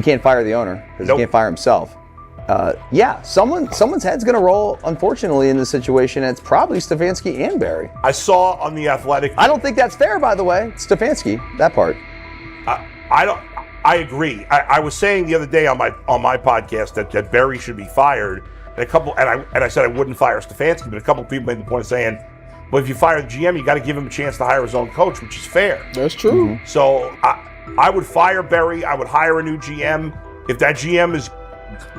You can't fire the owner because Nope. he can't fire himself. Someone's head's going to roll, unfortunately, in this situation. And it's probably Stefanski and Barry. I saw on The Athletic. I don't think that's fair, by the way. It's Stefanski, that part. I agree. I was saying the other day on my podcast that Barry should be fired. And I said I wouldn't fire Stefanski, but a couple of people made the point of saying, well, if you fire the GM, you got to give him a chance to hire his own coach, which is fair. That's true. Mm-hmm. So I would fire Barry. I would hire a new GM. If that GM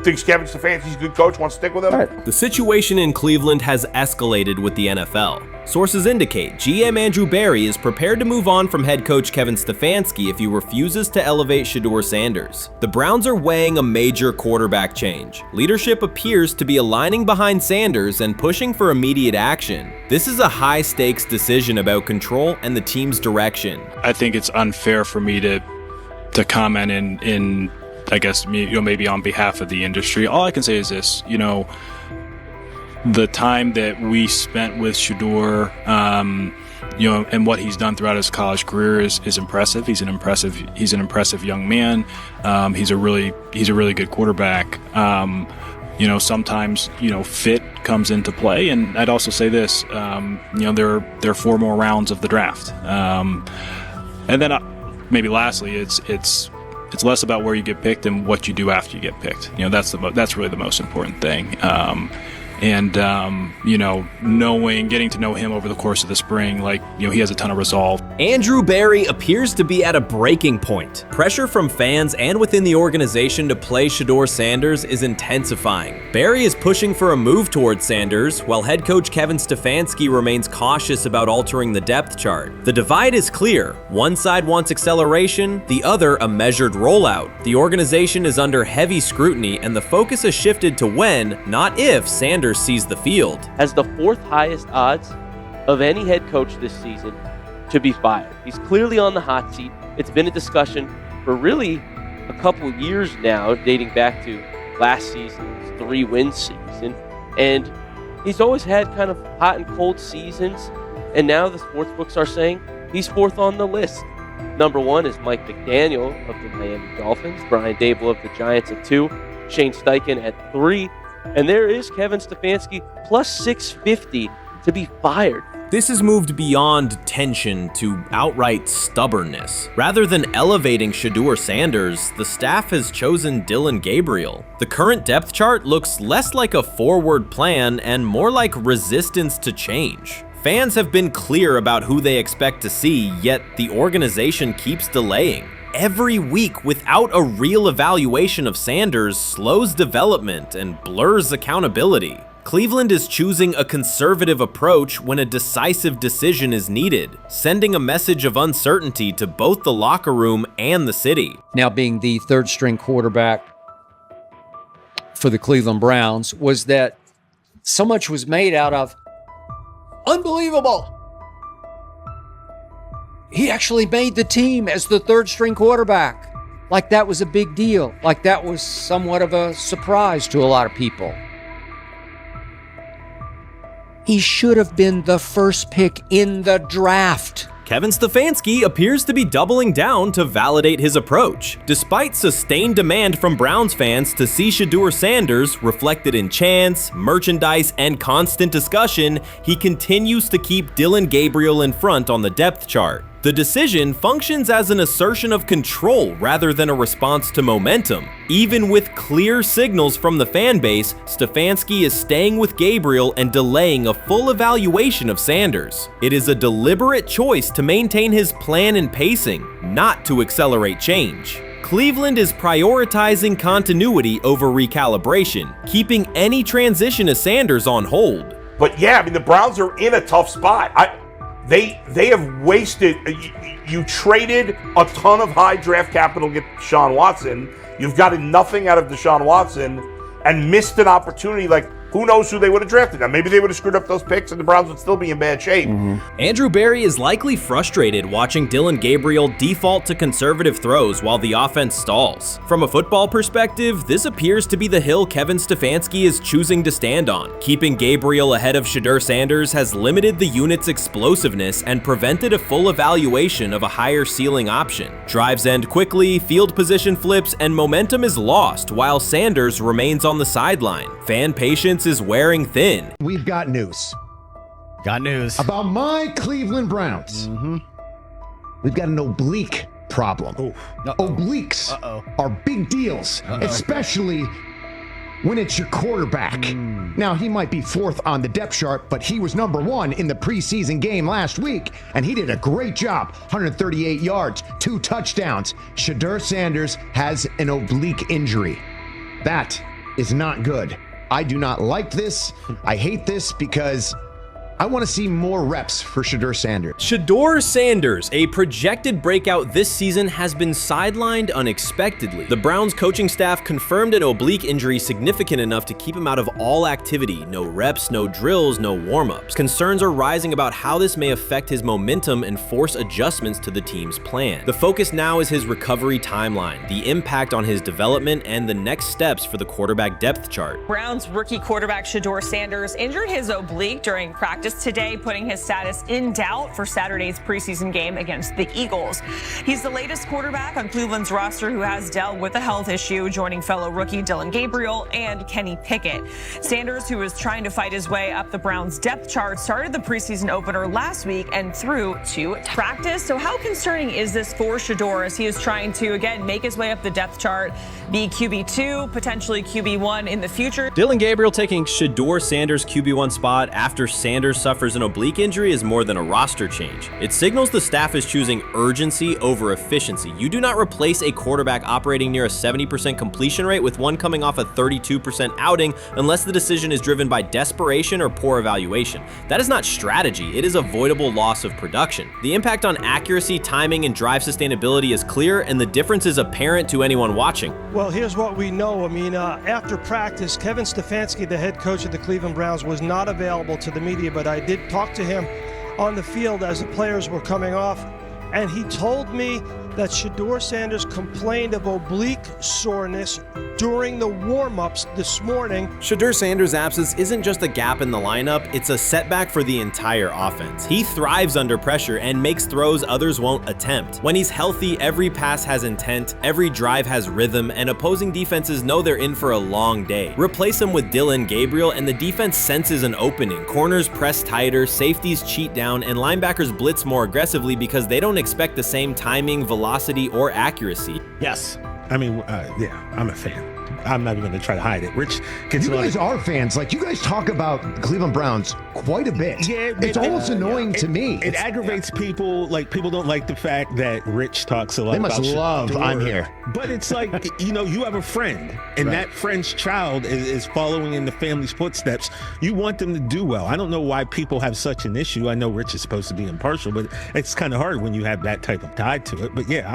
thinks Kevin Stefanski's a good coach, wants to stick with him. Right. The situation in Cleveland has escalated with the NFL. Sources indicate GM Andrew Barry is prepared to move on from head coach Kevin Stefanski if he refuses to elevate Shedeur Sanders. The Browns are weighing a major quarterback change. Leadership appears to be aligning behind Sanders and pushing for immediate action. This is a high-stakes decision about control and the team's direction. I think it's unfair for me to comment in I guess, maybe on behalf of the industry. All I can say is this, the time that we spent with Shedeur, and what he's done throughout his college career is impressive. He's an impressive young man. He's a really good quarterback. Sometimes, fit comes into play. And I'd also say this, there are 4 more rounds of the draft. And then maybe lastly, it's less about where you get picked and what you do after you get picked. That's really the most important thing. Getting to know him over the course of the spring, he has a ton of resolve. Andrew Barry appears to be at a breaking point. Pressure from fans and within the organization to play Shedeur Sanders is intensifying. Barry is pushing for a move towards Sanders, while head coach Kevin Stefanski remains cautious about altering the depth chart. The divide is clear. One side wants acceleration, the other a measured rollout. The organization is under heavy scrutiny, and the focus has shifted to when, not if, Sanders sees the field. Has the 4th highest odds of any head coach this season to be fired. He's clearly on the hot seat. It's been a discussion for really a couple of years now, dating back to last season's 3-win season. And he's always had kind of hot and cold seasons. And now the sports books are saying he's 4th on the list. Number 1 is Mike McDaniel of the Miami Dolphins, Brian Dable of the Giants at 2, Shane Steichen at 3, and there is Kevin Stefanski plus 650 to be fired. This has moved beyond tension to outright stubbornness. Rather than elevating Shedeur Sanders, the staff has chosen Dillon Gabriel. The current depth chart looks less like a forward plan and more like resistance to change. Fans have been clear about who they expect to see, yet the organization keeps delaying. Every week without a real evaluation of Sanders slows development and blurs accountability. Cleveland is choosing a conservative approach when a decisive decision is needed, sending a message of uncertainty to both the locker room and the city. Now being the 3rd-string quarterback for the Cleveland Browns, was that so much was made out of unbelievable. He actually made the team as the 3rd-string quarterback. Like that was a big deal. Like that was somewhat of a surprise to a lot of people. He should have been the first pick in the draft. Kevin Stefanski appears to be doubling down to validate his approach. Despite sustained demand from Browns fans to see Shedeur Sanders reflected in chants, merchandise, and constant discussion, he continues to keep Dillon Gabriel in front on the depth chart. The decision functions as an assertion of control rather than a response to momentum. Even with clear signals from the fan base, Stefanski is staying with Gabriel and delaying a full evaluation of Sanders. It is a deliberate choice to maintain his plan and pacing, not to accelerate change. Cleveland is prioritizing continuity over recalibration, keeping any transition to Sanders on hold. But yeah, I mean, the Browns are in a tough spot. They have wasted. You traded a ton of high draft capital to get Deshaun Watson. You've gotten nothing out of Deshaun Watson and missed an opportunity. Like, who knows who they would have drafted. Now, maybe they would have screwed up those picks and the Browns would still be in bad shape. Andrew Berry is likely frustrated watching Dillon Gabriel default to conservative throws while the offense stalls. From a football perspective, this appears to be the hill Kevin Stefanski is choosing to stand on. Keeping Gabriel ahead of Shedeur Sanders has limited the unit's explosiveness and prevented a full evaluation of a higher ceiling option. Drives end quickly, field position flips, and momentum is lost while Sanders remains on the sideline. Fan patience is wearing thin. We've got news. Got news. About my Cleveland Browns. We've got an oblique problem. Obliques are big deals, especially when it's your quarterback. Now, he might be fourth on the depth chart, but he was number one in the preseason game last week, and he did a great job. 138 yards, 2 touchdowns. Shedeur Sanders has an oblique injury. That is not good. I do not like this. I hate this because I want to see more reps for Shedeur Sanders. Shedeur Sanders, a projected breakout this season, has been sidelined unexpectedly. The Browns coaching staff confirmed an oblique injury significant enough to keep him out of all activity. No reps, no drills, no warm-ups. Concerns are rising about how this may affect his momentum and force adjustments to the team's plan. The focus now is his recovery timeline, the impact on his development, and the next steps for the quarterback depth chart. Browns rookie quarterback Shedeur Sanders injured his oblique during practice today, putting his status in doubt for Saturday's preseason game against the Eagles. He's the latest quarterback on Cleveland's roster who has dealt with a health issue, joining fellow rookie Dillon Gabriel and Kenny Pickett. Sanders, who is trying to fight his way up the Browns depth chart, started the preseason opener last week and threw to practice. So how concerning is this for Shedeur as he is trying to, again, make his way up the depth chart, be QB2, potentially QB1 in the future? Dillon Gabriel taking Shedeur Sanders' QB1 spot after Sanders suffers an oblique injury is more than a roster change. It signals the staff is choosing urgency over efficiency. You do not replace a quarterback operating near a 70% completion rate with one coming off a 32% outing unless the decision is driven by desperation or poor evaluation. That is not strategy, it is avoidable loss of production. The impact on accuracy, timing, and drive sustainability is clear, and the difference is apparent to anyone watching. Well, here's what we know. I mean, after practice, Kevin Stefanski, the head coach of the Cleveland Browns, was not available to the media, but I did talk to him on the field as the players were coming off, and he told me that Shedeur Sanders complained of oblique soreness during the warm-ups this morning. Shedeur Sanders' absence isn't just a gap in the lineup, it's a setback for the entire offense. He thrives under pressure and makes throws others won't attempt. When he's healthy, every pass has intent, every drive has rhythm, and opposing defenses know they're in for a long day. Replace him with Dillon Gabriel and the defense senses an opening. Corners press tighter, safeties cheat down, and linebackers blitz more aggressively because they don't expect the same timing, velocity, or accuracy. Yes. I mean, yeah, I'm a fan. I'm not even going to try to hide it. Rich gets You guys are fans. Like, you guys talk about the Cleveland Browns quite a bit. Yeah, it's almost annoying to me. It aggravates people. Like, people don't like the fact that Rich talks a lot They about must love Shedeur. I'm here. But it's like, you know, you have a friend, and that friend's child is following in the family's footsteps. You want them to do well. I don't know why people have such an issue. I know Rich is supposed to be impartial, but it's kind of hard when you have that type of tie to it. But yeah,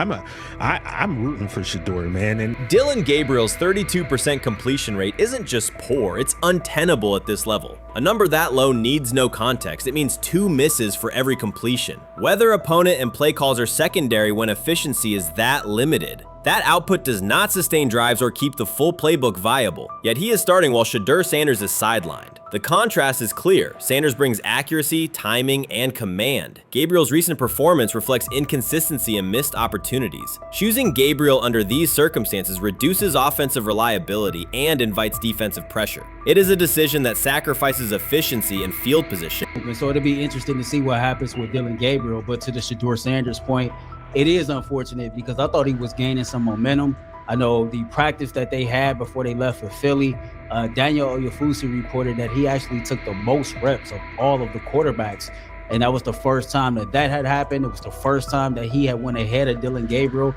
I'm rooting for Shedeur, man. And Dillon Gabriel's 32% completion rate isn't just poor, it's untenable at this level. A number that low needs no context. It means 2 misses for every completion. Weather, opponent, and play calls are secondary when efficiency is that limited. That output does not sustain drives or keep the full playbook viable, yet he is starting while Shedeur Sanders is sidelined. The contrast is clear. Sanders brings accuracy, timing, and command. Gabriel's recent performance reflects inconsistency and missed opportunities. Choosing Gabriel under these circumstances reduces offensive reliability and invites defensive pressure. It is a decision that sacrifices efficiency and field position. So it'll be interesting to see what happens with Dillon Gabriel, but to the Shedeur Sanders point, it is unfortunate because I thought he was gaining some momentum. I know the practice that they had before they left for Philly, Daniel Oyefusi reported that he actually took the most reps of all of the quarterbacks. And that was the first time that had happened. It was the first time that he had went ahead of Dillon Gabriel,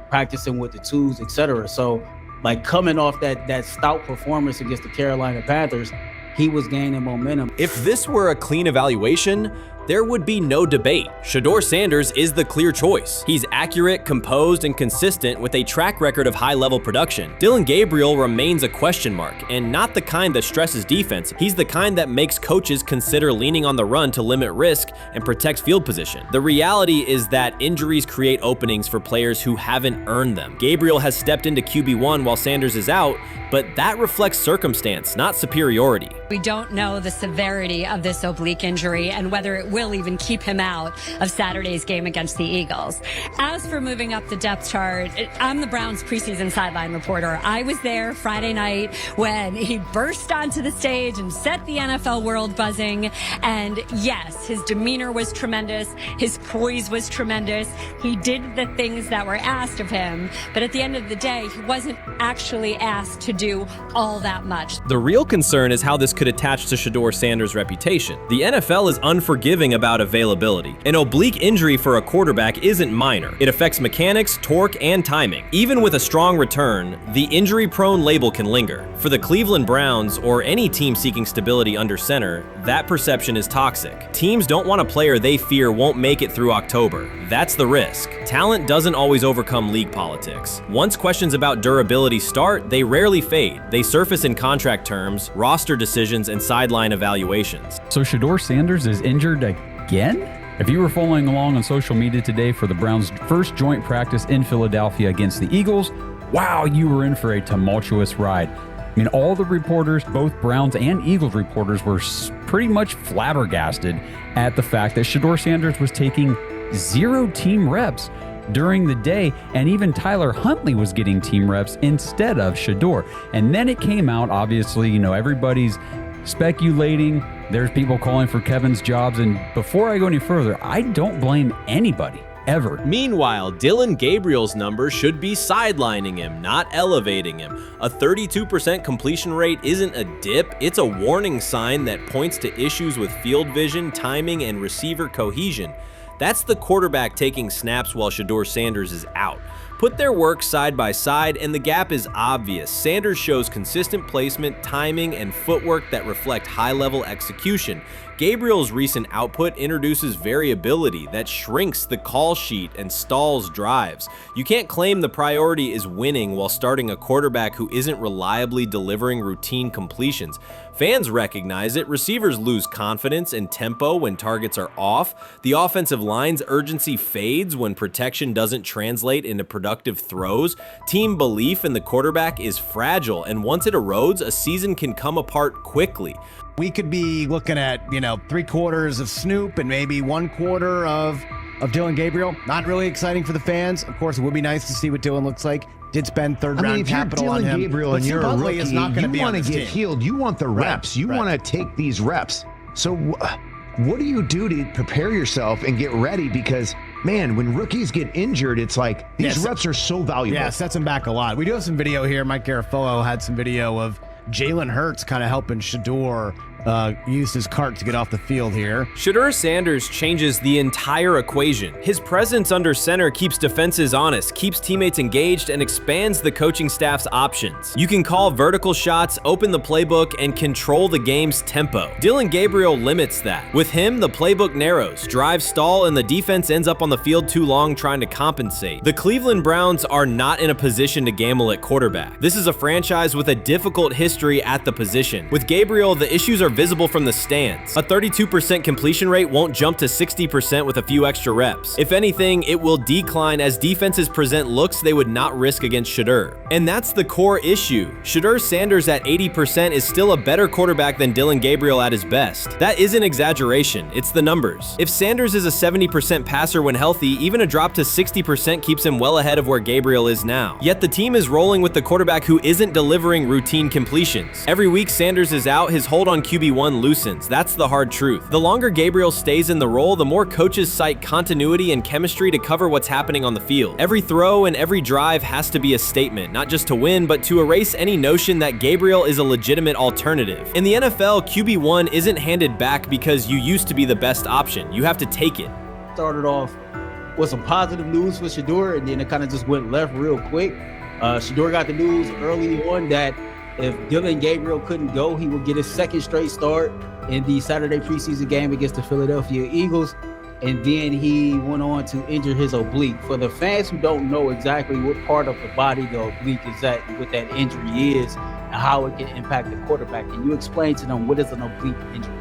practicing with the twos, etc. So like coming off that stout performance against the Carolina Panthers, he was gaining momentum. If this were a clean evaluation, there would be no debate. Shedeur Sanders is the clear choice. He's accurate, composed, and consistent with a track record of high-level production. Dillon Gabriel remains a question mark, and not the kind that stresses defense. He's the kind that makes coaches consider leaning on the run to limit risk and protect field position. The reality is that injuries create openings for players who haven't earned them. Gabriel has stepped into QB1 while Sanders is out, but that reflects circumstance, not superiority. We don't know the severity of this oblique injury and whether it will even keep him out of Saturday's game against the Eagles. As for moving up the depth chart, I'm the Browns preseason sideline reporter. I was there Friday night when he burst onto the stage and set the NFL world buzzing. And yes, his demeanor was tremendous. His poise was tremendous. He did the things that were asked of him. But at the end of the day, he wasn't actually asked to do all that much. The real concern is how this could attach to Shedeur Sanders' reputation. The NFL is unforgiving about availability. An oblique injury for a quarterback isn't minor. It affects mechanics, torque, and timing. Even with a strong return, the injury-prone label can linger. For the Cleveland Browns, or any team seeking stability under center, that perception is toxic. Teams don't want a player they fear won't make it through October. That's the risk. Talent doesn't always overcome league politics. Once questions about durability start, they rarely fade. They surface in contract terms, roster decisions, and sideline evaluations. So Shedeur Sanders is injured again? If you were following along on social media today for the Browns' first joint practice in Philadelphia against the Eagles, wow, you were in for a tumultuous ride. I mean, all the reporters, both Browns and Eagles reporters, were pretty much flabbergasted at the fact that Shedeur Sanders was taking 0 team reps during the day, and even Tyler Huntley was getting team reps instead of Shedeur. And then it came out, obviously, everybody's speculating. There's people calling for Kevin's jobs, and before I go any further, I don't blame anybody. Ever. Meanwhile, Dillon Gabriel's numbers should be sidelining him, not elevating him. A 32% completion rate isn't a dip, it's a warning sign that points to issues with field vision, timing, and receiver cohesion. That's the quarterback taking snaps while Shedeur Sanders is out. Put their work side by side and the gap is obvious. Sanders shows consistent placement, timing, and footwork that reflect high-level execution. Gabriel's recent output introduces variability that shrinks the call sheet and stalls drives. You can't claim the priority is winning while starting a quarterback who isn't reliably delivering routine completions. Fans recognize it, receivers lose confidence and tempo when targets are off, the offensive line's urgency fades when protection doesn't translate into productive throws, team belief in the quarterback is fragile, and once it erodes, a season can come apart quickly. We could be looking at, 3/4 of Snoop and maybe 1/4 of Dillon Gabriel. Not really exciting for the fans. Of course, it would be nice to see what Dillon looks like. Did spend third-round capital on him. Gabriel and you're a rookie, is not going to be you on want to this get team. healed. You want the reps. You want to take these reps. So what do you do to prepare yourself and get ready? Because, man, when rookies get injured, it's like these reps are so valuable. Yeah, sets them back a lot. We do have some video here. Mike Garafolo had some video of Jalen Hurts kind of helping Shedeur use his cart to get off the field here. Shedeur Sanders changes the entire equation. His presence under center keeps defenses honest, keeps teammates engaged, and expands the coaching staff's options. You can call vertical shots, open the playbook, and control the game's tempo. Dillon Gabriel limits that. With him, the playbook narrows, drives stall, and the defense ends up on the field too long trying to compensate. The Cleveland Browns are not in a position to gamble at quarterback. This is a franchise with a difficult history at the position. With Gabriel, the issues are visible from the stands. A 32% completion rate won't jump to 60% with a few extra reps. If anything, it will decline as defenses present looks they would not risk against Shedeur. And that's the core issue. Shedeur Sanders at 80% is still a better quarterback than Dillon Gabriel at his best. That isn't exaggeration, it's the numbers. If Sanders is a 70% passer when healthy, even a drop to 60% keeps him well ahead of where Gabriel is now. Yet the team is rolling with the quarterback who isn't delivering routine completions. Every week Sanders is out, his hold on QB1 loosens. That's the hard truth. The longer Gabriel stays in the role, the more coaches cite continuity and chemistry to cover what's happening on the field. Every throw and every drive has to be a statement, not just to win, but to erase any notion that Gabriel is a legitimate alternative. In the NFL, QB1 isn't handed back because you used to be the best option. You have to take it. Started off with some positive news for Shedeur, and then it kind of just went left real quick. Shedeur got the news early on that if Dylan Gabriel couldn't go, he would get his second straight start in the Saturday preseason game against the Philadelphia Eagles. And then he went on to injure his oblique. For the fans who don't know exactly what part of the body the oblique is at, and what that injury is, and how it can impact the quarterback, can you explain to them what is an oblique injury?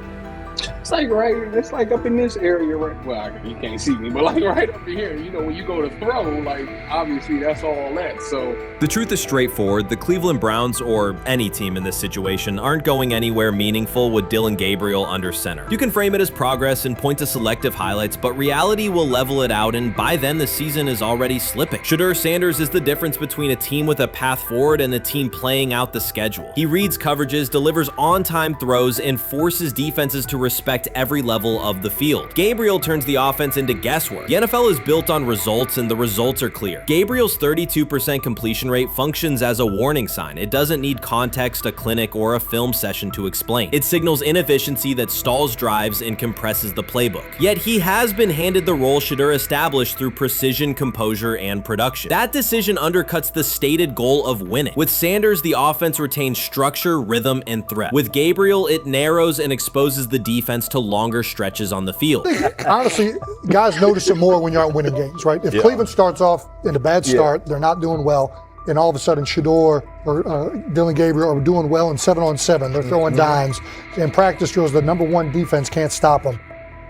It's like up in this area, right? Well, you can't see me, but like right up in here, when you go to throw, like obviously that's all that. So the truth is straightforward. The Cleveland Browns, or any team in this situation, aren't going anywhere meaningful with Dylan Gabriel under center. You can frame it as progress and point to selective highlights, but reality will level it out, and by then the season is already slipping. Shedeur Sanders is the difference between a team with a path forward and a team playing out the schedule. He reads coverages, delivers on-time throws, and forces defenses to respect every level of the field. Gabriel turns the offense into guesswork. The NFL is built on results, and the results are clear. Gabriel's 32% completion rate functions as a warning sign. It doesn't need context, a clinic, or a film session to explain. It signals inefficiency that stalls drives and compresses the playbook. Yet he has been handed the role Shedeur established through precision, composure, and production. That decision undercuts the stated goal of winning. With Sanders, the offense retains structure, rhythm, and threat. With Gabriel, it narrows and exposes the defense to longer stretches on the field. Honestly, guys notice it more when you're out winning games, right? If Cleveland starts off in a bad start, they're not doing well, and all of a sudden Shedeur or Dylan Gabriel are doing well in 7-on-7, they're throwing dimes, and practice drills, the number one defense can't stop them.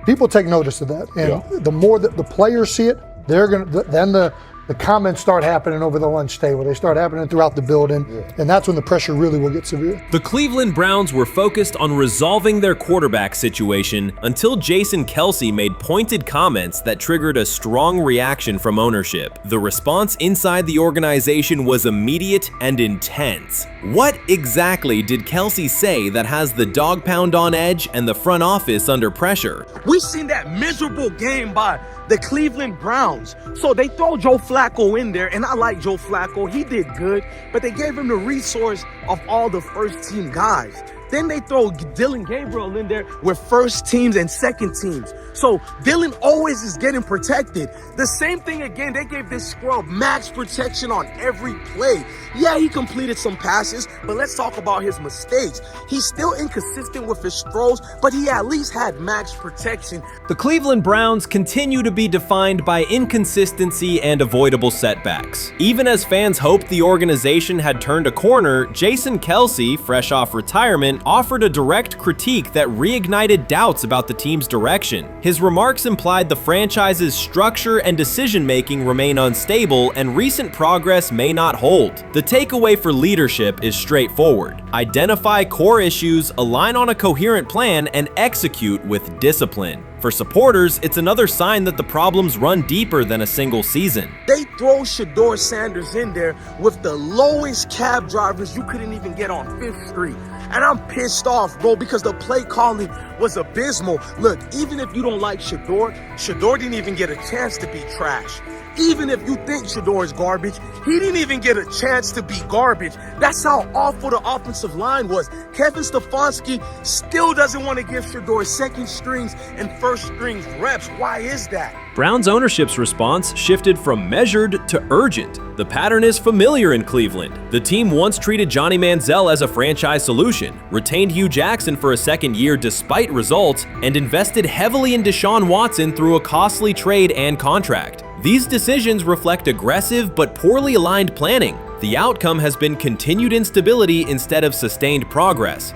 People take notice of that, and the more that the players see it, they're gonna then the comments start happening over the lunch table. They start happening throughout the building, and that's when the pressure really will get severe. The Cleveland Browns were focused on resolving their quarterback situation until Jason Kelce made pointed comments that triggered a strong reaction from ownership. The response inside the organization was immediate and intense. What exactly did Kelce say that has the dog pound on edge and the front office under pressure? We've seen that miserable game by the Cleveland Browns. So they throw Joe Flacco in there, and I like Joe Flacco. He did good, but they gave him the resource of all the first team guys. Then they throw Dylan Gabriel in there with first teams and second teams. So Dylan always is getting protected. The same thing again, they gave this scrub max protection on every play. Yeah, he completed some passes, but let's talk about his mistakes. He's still inconsistent with his throws, but he at least had max protection. The Cleveland Browns continue to be defined by inconsistency and avoidable setbacks. Even as fans hoped the organization had turned a corner, Jason Kelce, fresh off retirement, offered a direct critique that reignited doubts about the team's direction. His remarks implied the franchise's structure and decision-making remain unstable, and recent progress may not hold. The takeaway for leadership is straightforward. Identify core issues, align on a coherent plan, and execute with discipline. For supporters, it's another sign that the problems run deeper than a single season. They throw Shedeur Sanders in there with the lowest cab drivers you couldn't even get on 5th Street. And I'm pissed off, bro, because the play calling was abysmal. Look, even if you don't like Shedeur didn't even get a chance to be trash. Even if you think Shedeur is garbage, he didn't even get a chance to be garbage. That's how awful the offensive line was. Kevin Stefanski still doesn't want to give Shedeur second strings and first strings reps. Why is that? Browns ownership's response shifted from measured to urgent. The pattern is familiar in Cleveland. The team once treated Johnny Manziel as a franchise solution, retained Hugh Jackson for a second year despite results, and invested heavily in Deshaun Watson through a costly trade and contract. These decisions reflect aggressive but poorly aligned planning. The outcome has been continued instability instead of sustained progress.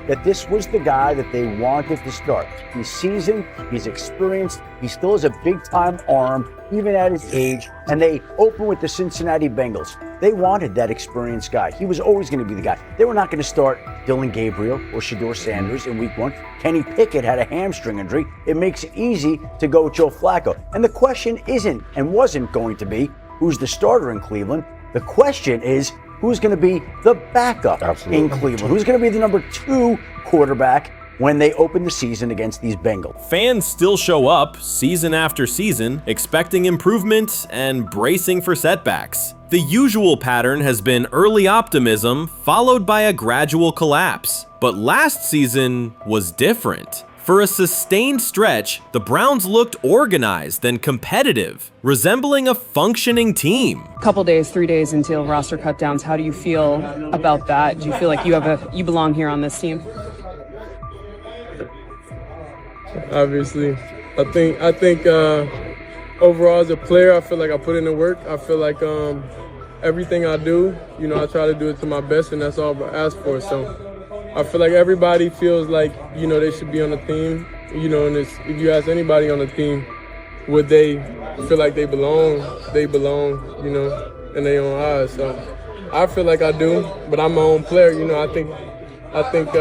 That this was the guy that they wanted to start. He's seasoned, he's experienced, he still has a big-time arm, even at his age, and they open with the Cincinnati Bengals. They wanted that experienced guy. He was always going to be the guy. They were not going to start Dylan Gabriel or Shedeur Sanders in week 1. Kenny Pickett had a hamstring injury. It makes it easy to go with Joe Flacco. And the question isn't and wasn't going to be who's the starter in Cleveland. The question is, who's going to be the backup in Cleveland? Who's going to be the number 2 quarterback when they open the season against these Bengals? Fans still show up season after season, expecting improvement and bracing for setbacks. The usual pattern has been early optimism followed by a gradual collapse. But last season was different. For a sustained stretch, the Browns looked organized and competitive, resembling a functioning team. Couple days, 3 days until roster cutdowns. How do you feel about that? Do you feel like you belong here on this team? Obviously, I think overall as a player, I feel like I put in the work. I feel like everything I do, I try to do it to my best, and that's all I ask for. So I feel like everybody feels like, they should be on the team, and if you ask anybody on the team, would they feel like they belong, in their own eyes. So I feel like I do, but I'm my own player, I think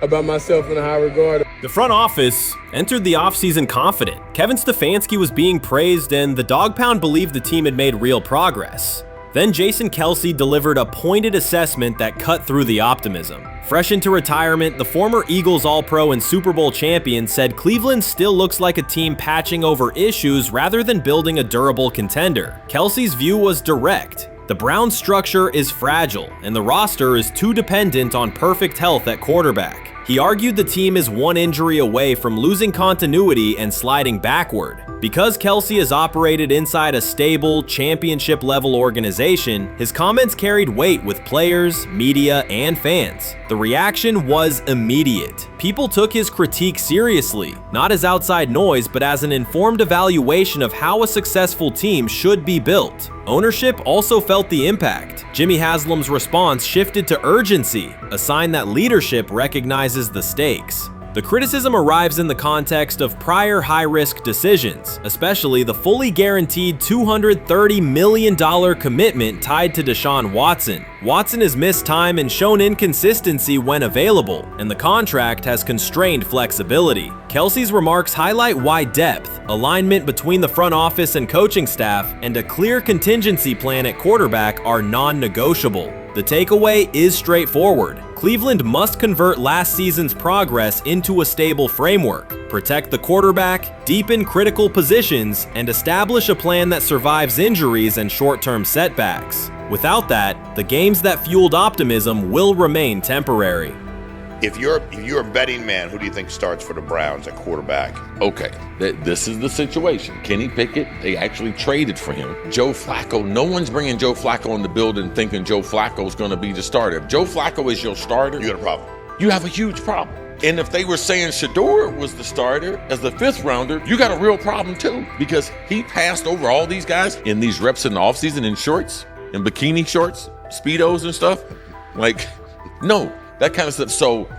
about myself in a high regard. The front office entered the offseason confident. Kevin Stefanski was being praised, and the Dog Pound believed the team had made real progress. Then Jason Kelce delivered a pointed assessment that cut through the optimism. Fresh into retirement, the former Eagles All-Pro and Super Bowl champion said Cleveland still looks like a team patching over issues rather than building a durable contender. Kelce's view was direct. The Browns' structure is fragile, and the roster is too dependent on perfect health at quarterback. He argued the team is one injury away from losing continuity and sliding backward. Because Kelce has operated inside a stable, championship-level organization, his comments carried weight with players, media, and fans. The reaction was immediate. People took his critique seriously, not as outside noise, but as an informed evaluation of how a successful team should be built. Ownership also felt the impact. Jimmy Haslam's response shifted to urgency, a sign that leadership recognizes the stakes. The criticism arrives in the context of prior high-risk decisions, especially the fully guaranteed $230 million commitment tied to Deshaun Watson. Watson has missed time and shown inconsistency when available, and the contract has constrained flexibility. Kelce's remarks highlight why depth, alignment between the front office and coaching staff, and a clear contingency plan at quarterback are non-negotiable. The takeaway is straightforward. Cleveland must convert last season's progress into a stable framework, protect the quarterback, deepen critical positions, and establish a plan that survives injuries and short-term setbacks. Without that, the games that fueled optimism will remain temporary. If you're a betting man, who do you think starts for the Browns at quarterback? Okay, this is the situation. Kenny Pickett, they actually traded for him. Joe Flacco, no one's bringing Joe Flacco in the building thinking Joe Flacco's going to be the starter. If Joe Flacco is your starter, you got a problem. You have a huge problem. And if they were saying Shedeur was the starter as the 5th rounder, you got a real problem too, because he passed over all these guys in these reps in the offseason in shorts, in bikini shorts, Speedos and stuff. Like, no. That kind of stuff. So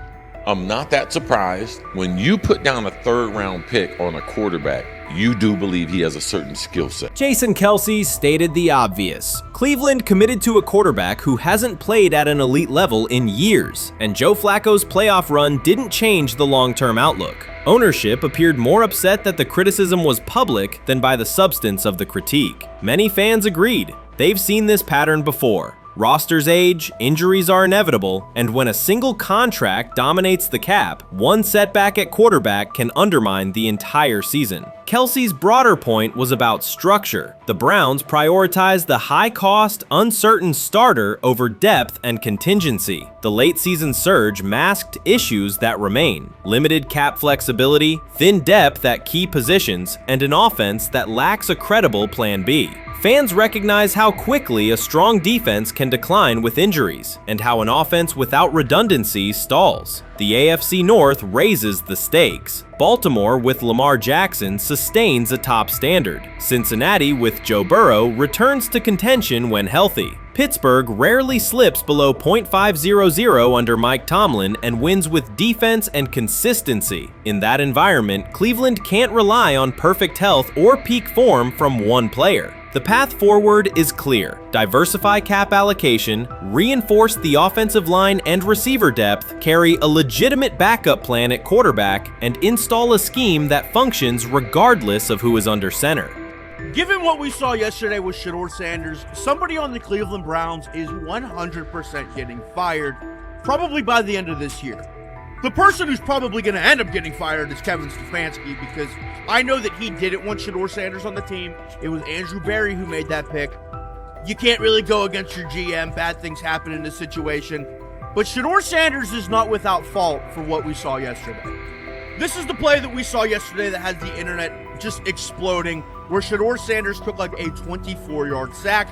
I'm not that surprised. When you put down a 3rd round pick on a quarterback, you do believe he has a certain skill set. Jason Kelce stated the obvious. Cleveland committed to a quarterback who hasn't played at an elite level in years, and Joe Flacco's playoff run didn't change the long-term outlook. Ownership appeared more upset that the criticism was public than by the substance of the critique. Many fans agreed. They've seen this pattern before. Rosters age, injuries are inevitable, and when a single contract dominates the cap, one setback at quarterback can undermine the entire season. Kelce's broader point was about structure. The Browns prioritized the high-cost, uncertain starter over depth and contingency. The late-season surge masked issues that remain: limited cap flexibility, thin depth at key positions, and an offense that lacks a credible Plan B. Fans recognize how quickly a strong defense can decline with injuries, and how an offense without redundancy stalls. The AFC North raises the stakes. Baltimore with Lamar Jackson sustains a top standard. Cincinnati with Joe Burrow returns to contention when healthy. Pittsburgh rarely slips below .500 under Mike Tomlin and wins with defense and consistency. In that environment, Cleveland can't rely on perfect health or peak form from one player. The path forward is clear. Diversify cap allocation, reinforce the offensive line and receiver depth, carry a legitimate backup plan at quarterback, and install a scheme that functions regardless of who is under center. Given what we saw yesterday with Shedeur Sanders, somebody on the Cleveland Browns is 100% getting fired, probably by the end of this year. The person who's probably going to end up getting fired is Kevin Stefanski, because I know that he didn't want Shedeur Sanders on the team. It was Andrew Berry who made that pick. You can't really go against your GM. Bad things happen in this situation. But Shedeur Sanders is not without fault for what we saw yesterday. This is the play that we saw yesterday that has the internet just exploding, where Shedeur Sanders took like a 24-yard sack.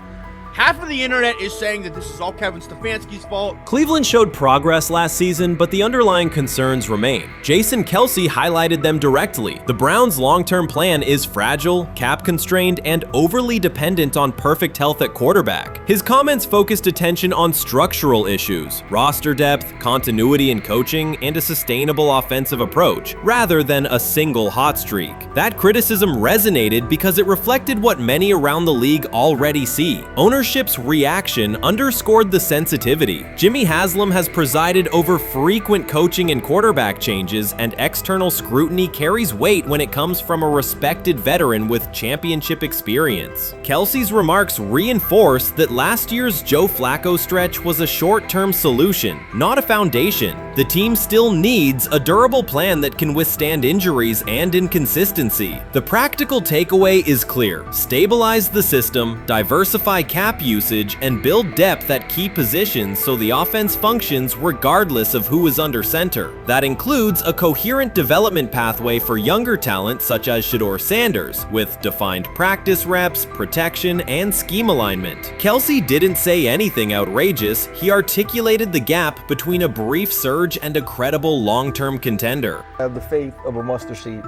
Half of the internet is saying that this is all Kevin Stefanski's fault. Cleveland showed progress last season, but the underlying concerns remain. Jason Kelce highlighted them directly. The Browns' long-term plan is fragile, cap-constrained, and overly dependent on perfect health at quarterback. His comments focused attention on structural issues, roster depth, continuity in coaching, and a sustainable offensive approach, rather than a single hot streak. That criticism resonated because it reflected what many around the league already see. Ownership's reaction underscored the sensitivity. Jimmy Haslam has presided over frequent coaching and quarterback changes, and external scrutiny carries weight when it comes from a respected veteran with championship experience. Kelce's remarks reinforce that last year's Joe Flacco stretch was a short-term solution, not a foundation. The team still needs a durable plan that can withstand injuries and inconsistency. The practical takeaway is clear: stabilize the system, diversify cap usage, and build depth at key positions so the offense functions regardless of who is under center. That includes a coherent development pathway for younger talent such as Shedeur Sanders, with defined practice reps, protection, and scheme alignment. Kelce didn't say anything outrageous. He articulated the gap between a brief surge and a credible long-term contender. I have the faith of a mustard seed.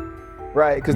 Right, because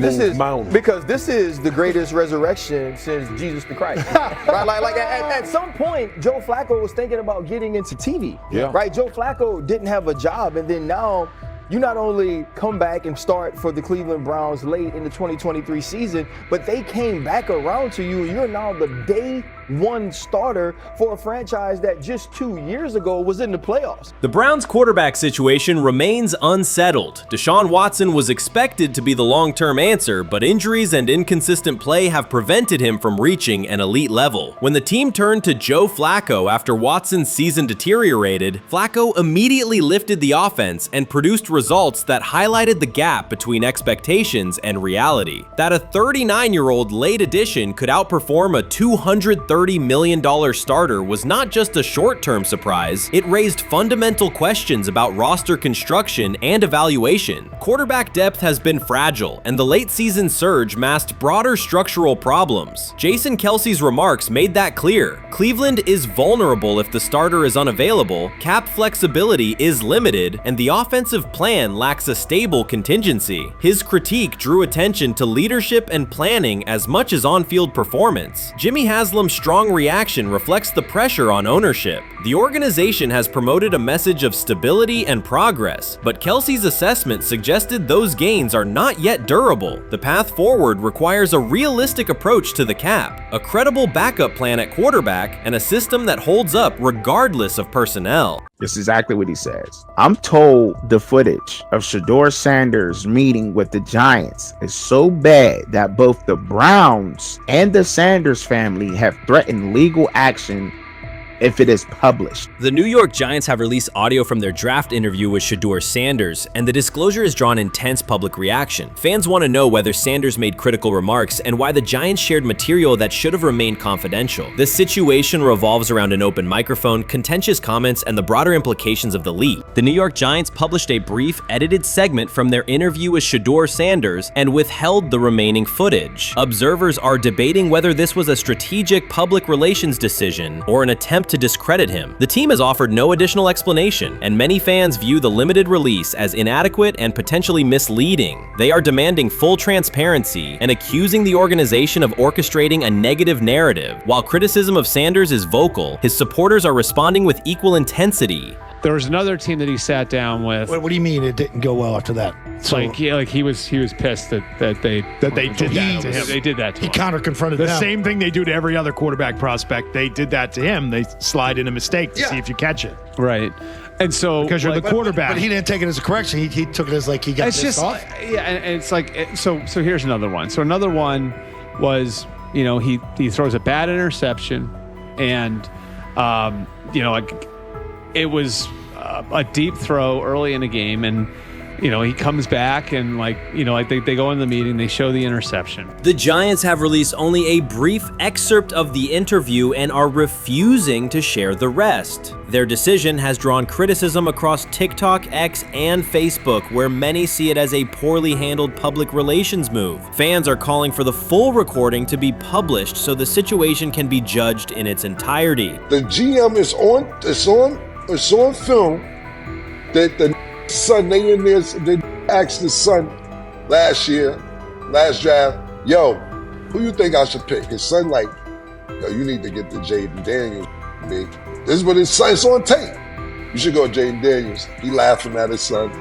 this is the greatest resurrection since Jesus the Christ. Right, like at some point, Joe Flacco was thinking about getting into TV. Yeah. Right, Joe Flacco didn't have a job, and then now you not only come back and start for the Cleveland Browns late in the 2023 season, but they came back around to you. You're now the day one starter for a franchise that just 2 years ago was in the playoffs. The Browns' quarterback situation remains unsettled. Deshaun Watson was expected to be the long-term answer, but injuries and inconsistent play have prevented him from reaching an elite level. When the team turned to Joe Flacco after Watson's season deteriorated, Flacco immediately lifted the offense and produced results that highlighted the gap between expectations and reality. That a 39-year-old late addition could outperform a $230 million starter was not just a short-term surprise, it raised fundamental questions about roster construction and evaluation. Quarterback depth has been fragile, and the late-season surge masked broader structural problems. Jason Kelce's remarks made that clear. Cleveland is vulnerable if the starter is unavailable, cap flexibility is limited, and the offensive plan lacks a stable contingency. His critique drew attention to leadership and planning as much as on-field performance. Jimmy Haslam's strong reaction reflects the pressure on ownership. The organization has promoted a message of stability and progress, but Kelce's assessment suggested those gains are not yet durable. The path forward requires a realistic approach to the cap, a credible backup plan at quarterback, and a system that holds up regardless of personnel. This is exactly what he says. I'm told the footage of Shedeur Sanders meeting with the Giants is so bad that both the Browns and the Sanders family have threatened legal action if it is published. The New York Giants have released audio from their draft interview with Shedeur Sanders, and the disclosure has drawn intense public reaction. Fans want to know whether Sanders made critical remarks and why the Giants shared material that should have remained confidential. This situation revolves around an open microphone, contentious comments, and the broader implications of the leak. The New York Giants published a brief, edited segment from their interview with Shedeur Sanders and withheld the remaining footage. Observers are debating whether this was a strategic public relations decision or an attempt to discredit him. The team has offered no additional explanation, and many fans view the limited release as inadequate and potentially misleading. They are demanding full transparency and accusing the organization of orchestrating a negative narrative. While criticism of Sanders is vocal, his supporters are responding with equal intensity. There was another team that he sat down with. What do you mean it didn't go well after that? So, he was pissed that they did that to him. They did that to him. He counter-confronted the them. same thing they do to every other quarterback prospect. They did that to him. They slide in a mistake to see if you catch it. Right. And so because you're the quarterback, but he didn't take it as a correction. He took it as like he got pissed off. Yeah, and it's like so here's another one. So another one was he throws a bad interception, and it was a deep throw early in the game, and he comes back and they go in the meeting, they show the interception. The Giants have released only a brief excerpt of the interview and are refusing to share the rest. Their decision has drawn criticism across TikTok, X, and Facebook, where many see it as a poorly handled public relations move. Fans are calling for the full recording to be published so the situation can be judged in its entirety. The GM is on film that the son, they asked the son last draft, yo, who you think I should pick? His son yo, you need to get the Jaden Daniels, big. This is what his son, it's on tape. You should go Jaden Daniels. He laughing at his son.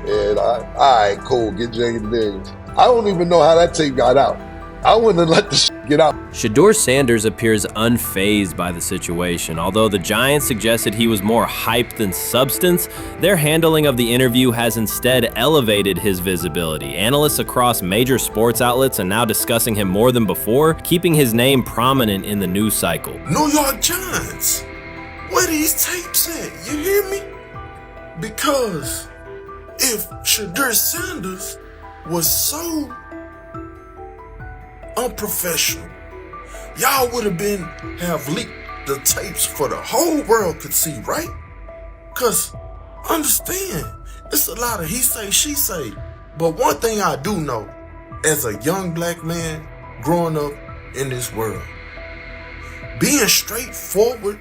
And all right, cool, get Jaden Daniels. I don't even know how that tape got out. I wouldn't have let the get out. Shedeur Sanders appears unfazed by the situation. Although the Giants suggested he was more hype than substance, their handling of the interview has instead elevated his visibility. Analysts across major sports outlets are now discussing him more than before, keeping his name prominent in the news cycle. New York Giants, where these tapes at? You hear me? Because if Shedeur Sanders was so unprofessional, y'all would have leaked the tapes for the whole world could see, right? Cause understand, it's a lot of he say, she say. But one thing I do know, as a young black man growing up in this world, being straightforward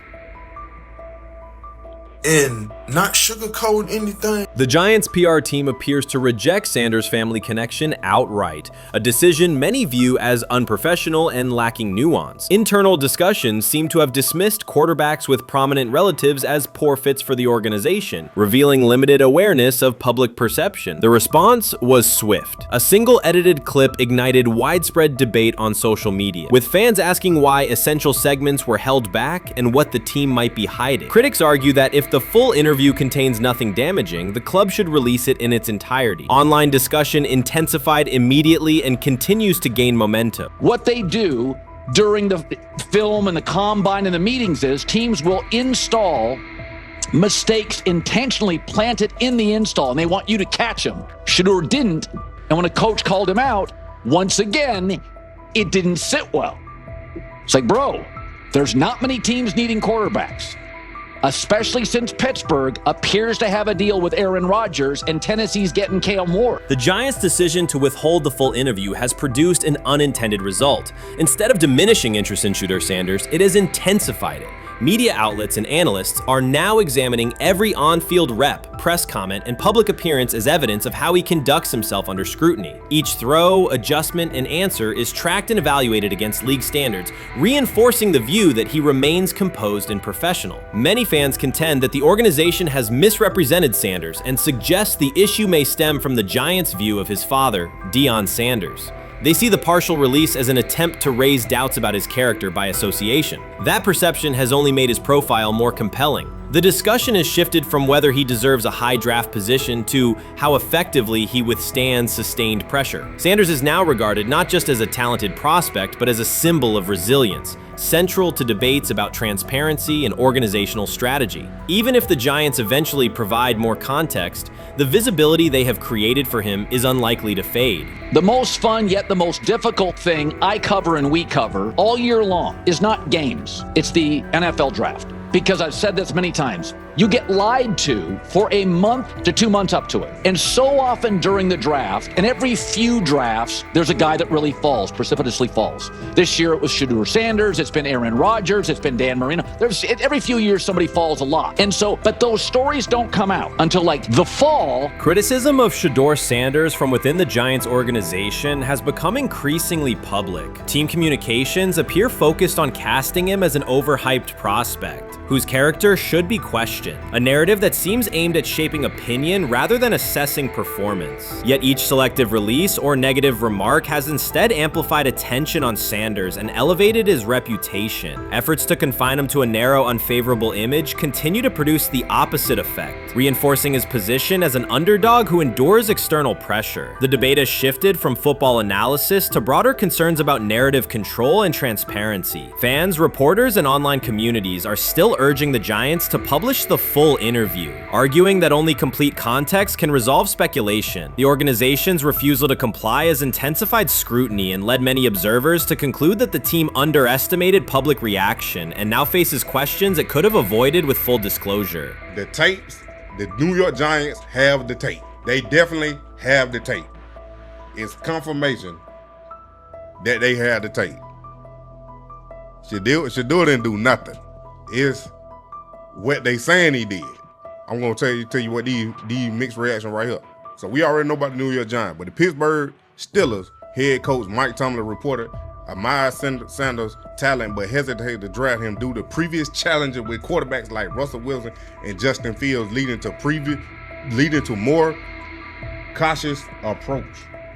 and not sugarcoat anything. The Giants' PR team appears to reject Sanders' family connection outright, a decision many view as unprofessional and lacking nuance. Internal discussions seem to have dismissed quarterbacks with prominent relatives as poor fits for the organization, revealing limited awareness of public perception. The response was swift. A single edited clip ignited widespread debate on social media, with fans asking why essential segments were held back and what the team might be hiding. Critics argue that if the full interview contains nothing damaging, the club should release it in its entirety. Online discussion intensified immediately and continues to gain momentum. What they do during the film and the combine and the meetings is teams will install mistakes intentionally planted in the install, and they want you to catch them. Shedeur didn't, and when a coach called him out, once again, it didn't sit well. It's like, bro, there's not many teams needing quarterbacks, especially since Pittsburgh appears to have a deal with Aaron Rodgers and Tennessee's getting Kale Moore. The Giants' decision to withhold the full interview has produced an unintended result. Instead of diminishing interest in Shedeur Sanders, it has intensified it. Media outlets and analysts are now examining every on-field rep, press comment, and public appearance as evidence of how he conducts himself under scrutiny. Each throw, adjustment, and answer is tracked and evaluated against league standards, reinforcing the view that he remains composed and professional. Many fans contend that the organization has misrepresented Sanders and suggest the issue may stem from the Giants' view of his father, Deion Sanders. They see the partial release as an attempt to raise doubts about his character by association. That perception has only made his profile more compelling. The discussion has shifted from whether he deserves a high draft position to how effectively he withstands sustained pressure. Sanders is now regarded not just as a talented prospect, but as a symbol of resilience, central to debates about transparency and organizational strategy. Even if the Giants eventually provide more context, the visibility they have created for him is unlikely to fade. The most fun yet the most difficult thing I cover and we cover all year long is not games. It's the NFL draft. Because I've said this many times, you get lied to for a month to 2 months up to it. And so often during the draft, and every few drafts, there's a guy that really falls, precipitously falls. This year it was Shedeur Sanders, it's been Aaron Rodgers, it's been Dan Marino. Every few years somebody falls a lot. And so, but those stories don't come out until like the fall. Criticism of Shedeur Sanders from within the Giants organization has become increasingly public. Team communications appear focused on casting him as an overhyped prospect, whose character should be questioned, a narrative that seems aimed at shaping opinion rather than assessing performance. Yet each selective release or negative remark has instead amplified attention on Sanders and elevated his reputation. Efforts to confine him to a narrow, unfavorable image continue to produce the opposite effect, reinforcing his position as an underdog who endures external pressure. The debate has shifted from football analysis to broader concerns about narrative control and transparency. Fans, reporters, and online communities are still urging the Giants to publish the full interview, arguing that only complete context can resolve speculation. The organization's refusal to comply has intensified scrutiny and led many observers to conclude that the team underestimated public reaction and now faces questions it could have avoided with full disclosure. The tapes, the New York Giants have the tape. They definitely have the tape. It's confirmation that they had the tape. Shedeur didn't do nothing. It's what they saying he did. I'm gonna tell you what these mixed reaction right here. So we already know about the New York Giants, but the Pittsburgh Steelers head coach Mike Tomlin reported admired Sanders' talent, but hesitated to draft him due to previous challenges with quarterbacks like Russell Wilson and Justin Fields, leading to more cautious approach.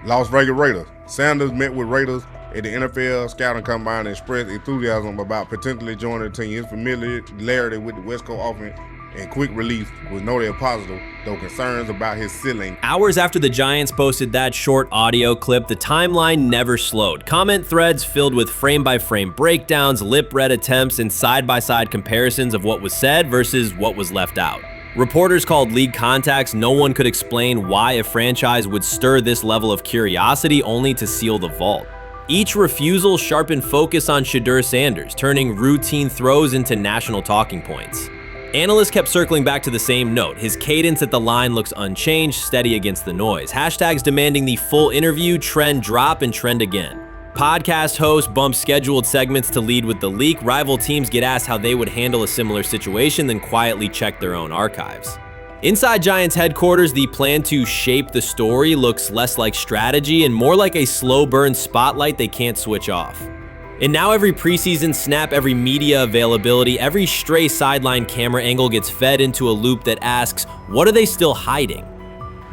Las Vegas Raiders. Sanders met with Raiders at the NFL Scouting Combine and expressed enthusiasm about potentially joining the team. His familiarity with the West Coast offense and quick release was noted positive, though concerns about his ceiling. Hours after the Giants posted that short audio clip, the timeline never slowed. Comment threads filled with frame-by-frame breakdowns, lip-read attempts, and side-by-side comparisons of what was said versus what was left out. Reporters called league contacts. No one could explain why a franchise would stir this level of curiosity only to seal the vault. Each refusal sharpened focus on Shedeur Sanders, turning routine throws into national talking points. Analysts kept circling back to the same note. His cadence at the line looks unchanged, steady against the noise. Hashtags demanding the full interview, trend drop, and trend again. Podcast hosts bump scheduled segments to lead with the leak. Rival teams get asked how they would handle a similar situation, then quietly check their own archives. Inside Giants headquarters, the plan to shape the story looks less like strategy and more like a slow burn spotlight they can't switch off. And now every preseason snap, every media availability, every stray sideline camera angle gets fed into a loop that asks, what are they still hiding?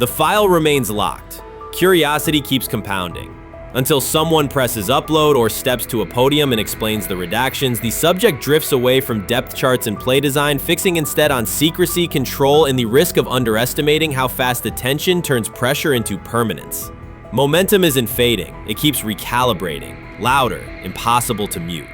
The file remains locked. Curiosity keeps compounding. Until someone presses upload or steps to a podium and explains the redactions, the subject drifts away from depth charts and play design, fixing instead on secrecy, control, and the risk of underestimating how fast attention turns pressure into permanence. Momentum isn't fading, it keeps recalibrating, louder, impossible to mute.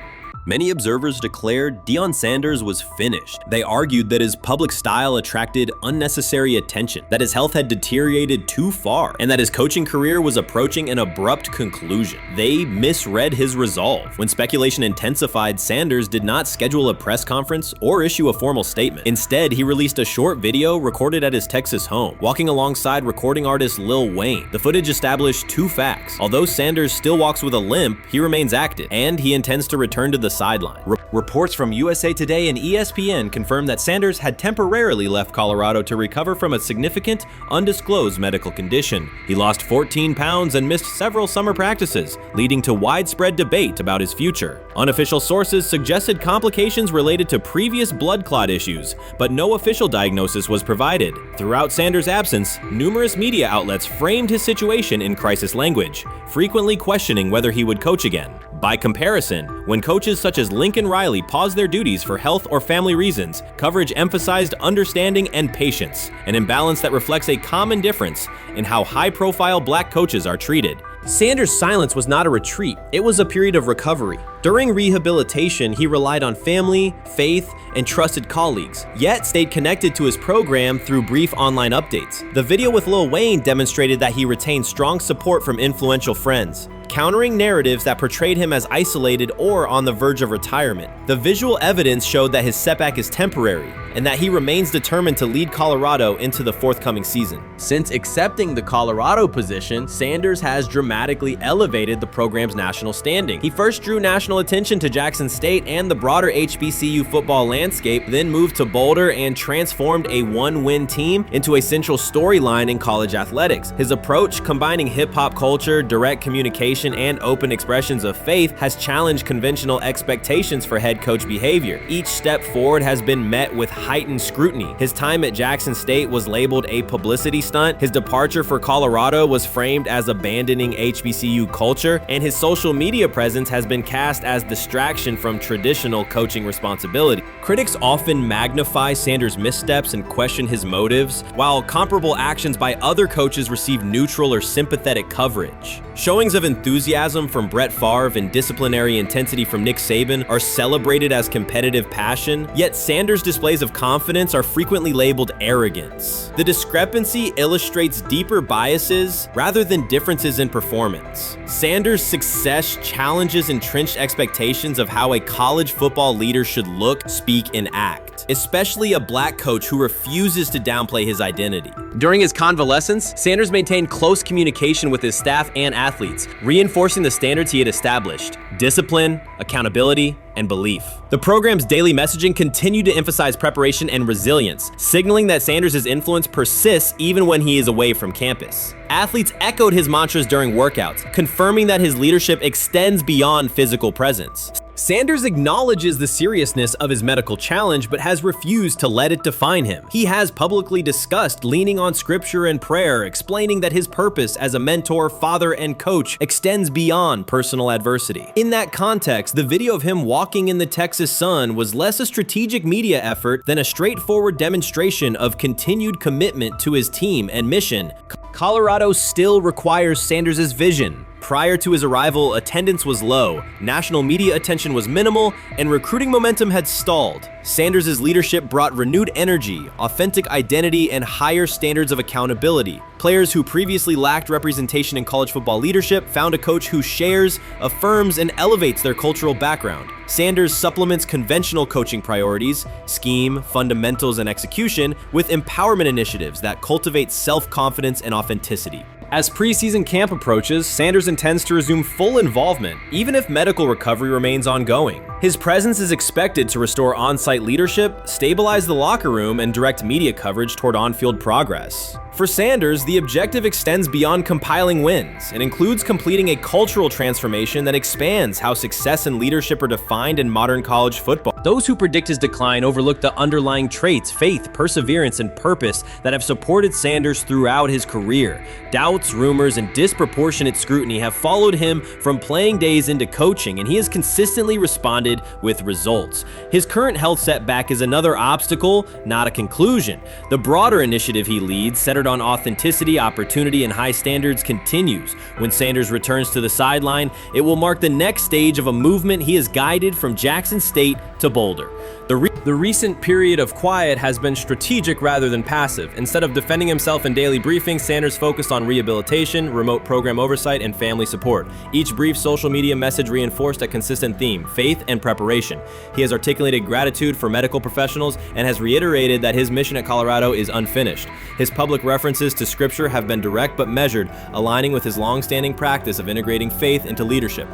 Many observers declared Deion Sanders was finished. They argued that his public style attracted unnecessary attention, that his health had deteriorated too far, and that his coaching career was approaching an abrupt conclusion. They misread his resolve. When speculation intensified, Sanders did not schedule a press conference or issue a formal statement. Instead, he released a short video recorded at his Texas home, walking alongside recording artist Lil Wayne. The footage established two facts. Although Sanders still walks with a limp, he remains active, and he intends to return to the sideline. Reports from USA Today and ESPN confirm that Sanders had temporarily left Colorado to recover from a significant, undisclosed medical condition. He lost 14 pounds and missed several summer practices, leading to widespread debate about his future. Unofficial sources suggested complications related to previous blood clot issues, but no official diagnosis was provided. Throughout Sanders' absence, numerous media outlets framed his situation in crisis language, frequently questioning whether he would coach again. By comparison, when coaches such as Lincoln Riley paused their duties for health or family reasons, coverage emphasized understanding and patience, an imbalance that reflects a common difference in how high-profile black coaches are treated. Sanders' silence was not a retreat, it was a period of recovery. During rehabilitation, he relied on family, faith, and trusted colleagues, yet stayed connected to his program through brief online updates. The video with Lil Wayne demonstrated that he retained strong support from influential friends, countering narratives that portrayed him as isolated or on the verge of retirement. The visual evidence showed that his setback is temporary, and that he remains determined to lead Colorado into the forthcoming season. Since accepting the Colorado position, Sanders has dramatically elevated the program's national standing. He first drew national attention to Jackson State and the broader HBCU football landscape, then moved to Boulder and transformed a one-win team into a central storyline in college athletics. His approach, combining hip-hop culture, direct communication, and open expressions of faith, has challenged conventional expectations for head coach behavior. Each step forward has been met with heightened scrutiny. His time at Jackson State was labeled a publicity stunt, his departure for Colorado was framed as abandoning HBCU culture, and his social media presence has been cast as distraction from traditional coaching responsibility. Critics often magnify Sanders' missteps and question his motives, while comparable actions by other coaches receive neutral or sympathetic coverage. Showings of enthusiasm from Brett Favre and disciplinary intensity from Nick Saban are celebrated as competitive passion, yet Sanders' displays of of confidence are frequently labeled arrogance. The discrepancy illustrates deeper biases rather than differences in performance. Sanders' success challenges entrenched expectations of how a college football leader should look, speak, and act, especially a black coach who refuses to downplay his identity. During his convalescence, Sanders maintained close communication with his staff and athletes, reinforcing the standards he had established: discipline, accountability, and belief. The program's daily messaging continued to emphasize preparation and resilience, signaling that Sanders' influence persists even when he is away from campus. Athletes echoed his mantras during workouts, confirming that his leadership extends beyond physical presence. Sanders acknowledges the seriousness of his medical challenge, but has refused to let it define him. He has publicly discussed leaning on scripture and prayer, explaining that his purpose as a mentor, father, and coach extends beyond personal adversity. In that context, the video of him walking in the Texas sun was less a strategic media effort than a straightforward demonstration of continued commitment to his team and mission. Colorado still requires Sanders' vision. Prior to his arrival, attendance was low, national media attention was minimal, and recruiting momentum had stalled. Sanders' leadership brought renewed energy, authentic identity, and higher standards of accountability. Players who previously lacked representation in college football leadership found a coach who shares, affirms, and elevates their cultural background. Sanders supplements conventional coaching priorities, scheme, fundamentals, and execution with empowerment initiatives that cultivate self-confidence and authenticity. As preseason camp approaches, Sanders intends to resume full involvement, even if medical recovery remains ongoing. His presence is expected to restore on-site leadership, stabilize the locker room, and direct media coverage toward on-field progress. For Sanders, the objective extends beyond compiling wins and includes completing a cultural transformation that expands how success and leadership are defined in modern college football. Those who predict his decline overlook the underlying traits, faith, perseverance, and purpose that have supported Sanders throughout his career. Doubts, rumors, and disproportionate scrutiny have followed him from playing days into coaching, and he has consistently responded with results. His current health setback is another obstacle, not a conclusion. The broader initiative he leads, centered on authenticity, opportunity, and high standards, continues. When Sanders returns to the sideline, it will mark the next stage of a movement he has guided from Jackson State to Boulder. The recent period of quiet has been strategic rather than passive. Instead of defending himself in daily briefings, Sanders focused on rehabilitation, remote program oversight, and family support. Each brief social media message reinforced a consistent theme: faith and preparation. He has articulated gratitude for medical professionals and has reiterated that his mission at Colorado is unfinished. His public references to scripture have been direct but measured, aligning with his long-standing practice of integrating faith into leadership.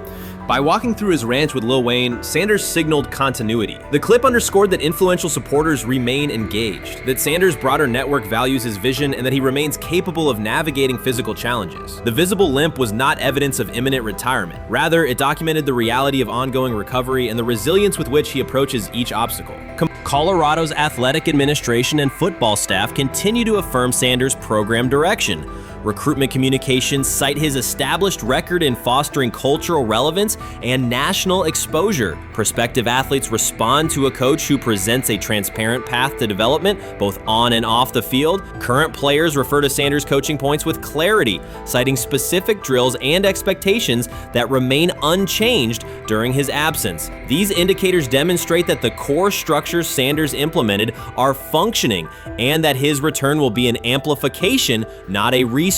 By walking through his ranch with Lil Wayne, Sanders signaled continuity. The clip underscored that influential supporters remain engaged, that Sanders' broader network values his vision, and that he remains capable of navigating physical challenges. The visible limp was not evidence of imminent retirement. Rather, it documented the reality of ongoing recovery and the resilience with which he approaches each obstacle. Colorado's athletic administration and football staff continue to affirm Sanders' program direction. Recruitment communications cite his established record in fostering cultural relevance and national exposure. Prospective athletes respond to a coach who presents a transparent path to development, both on and off the field. Current players refer to Sanders' coaching points with clarity, citing specific drills and expectations that remain unchanged during his absence. These indicators demonstrate that the core structures Sanders implemented are functioning and that his return will be an amplification, not a restart.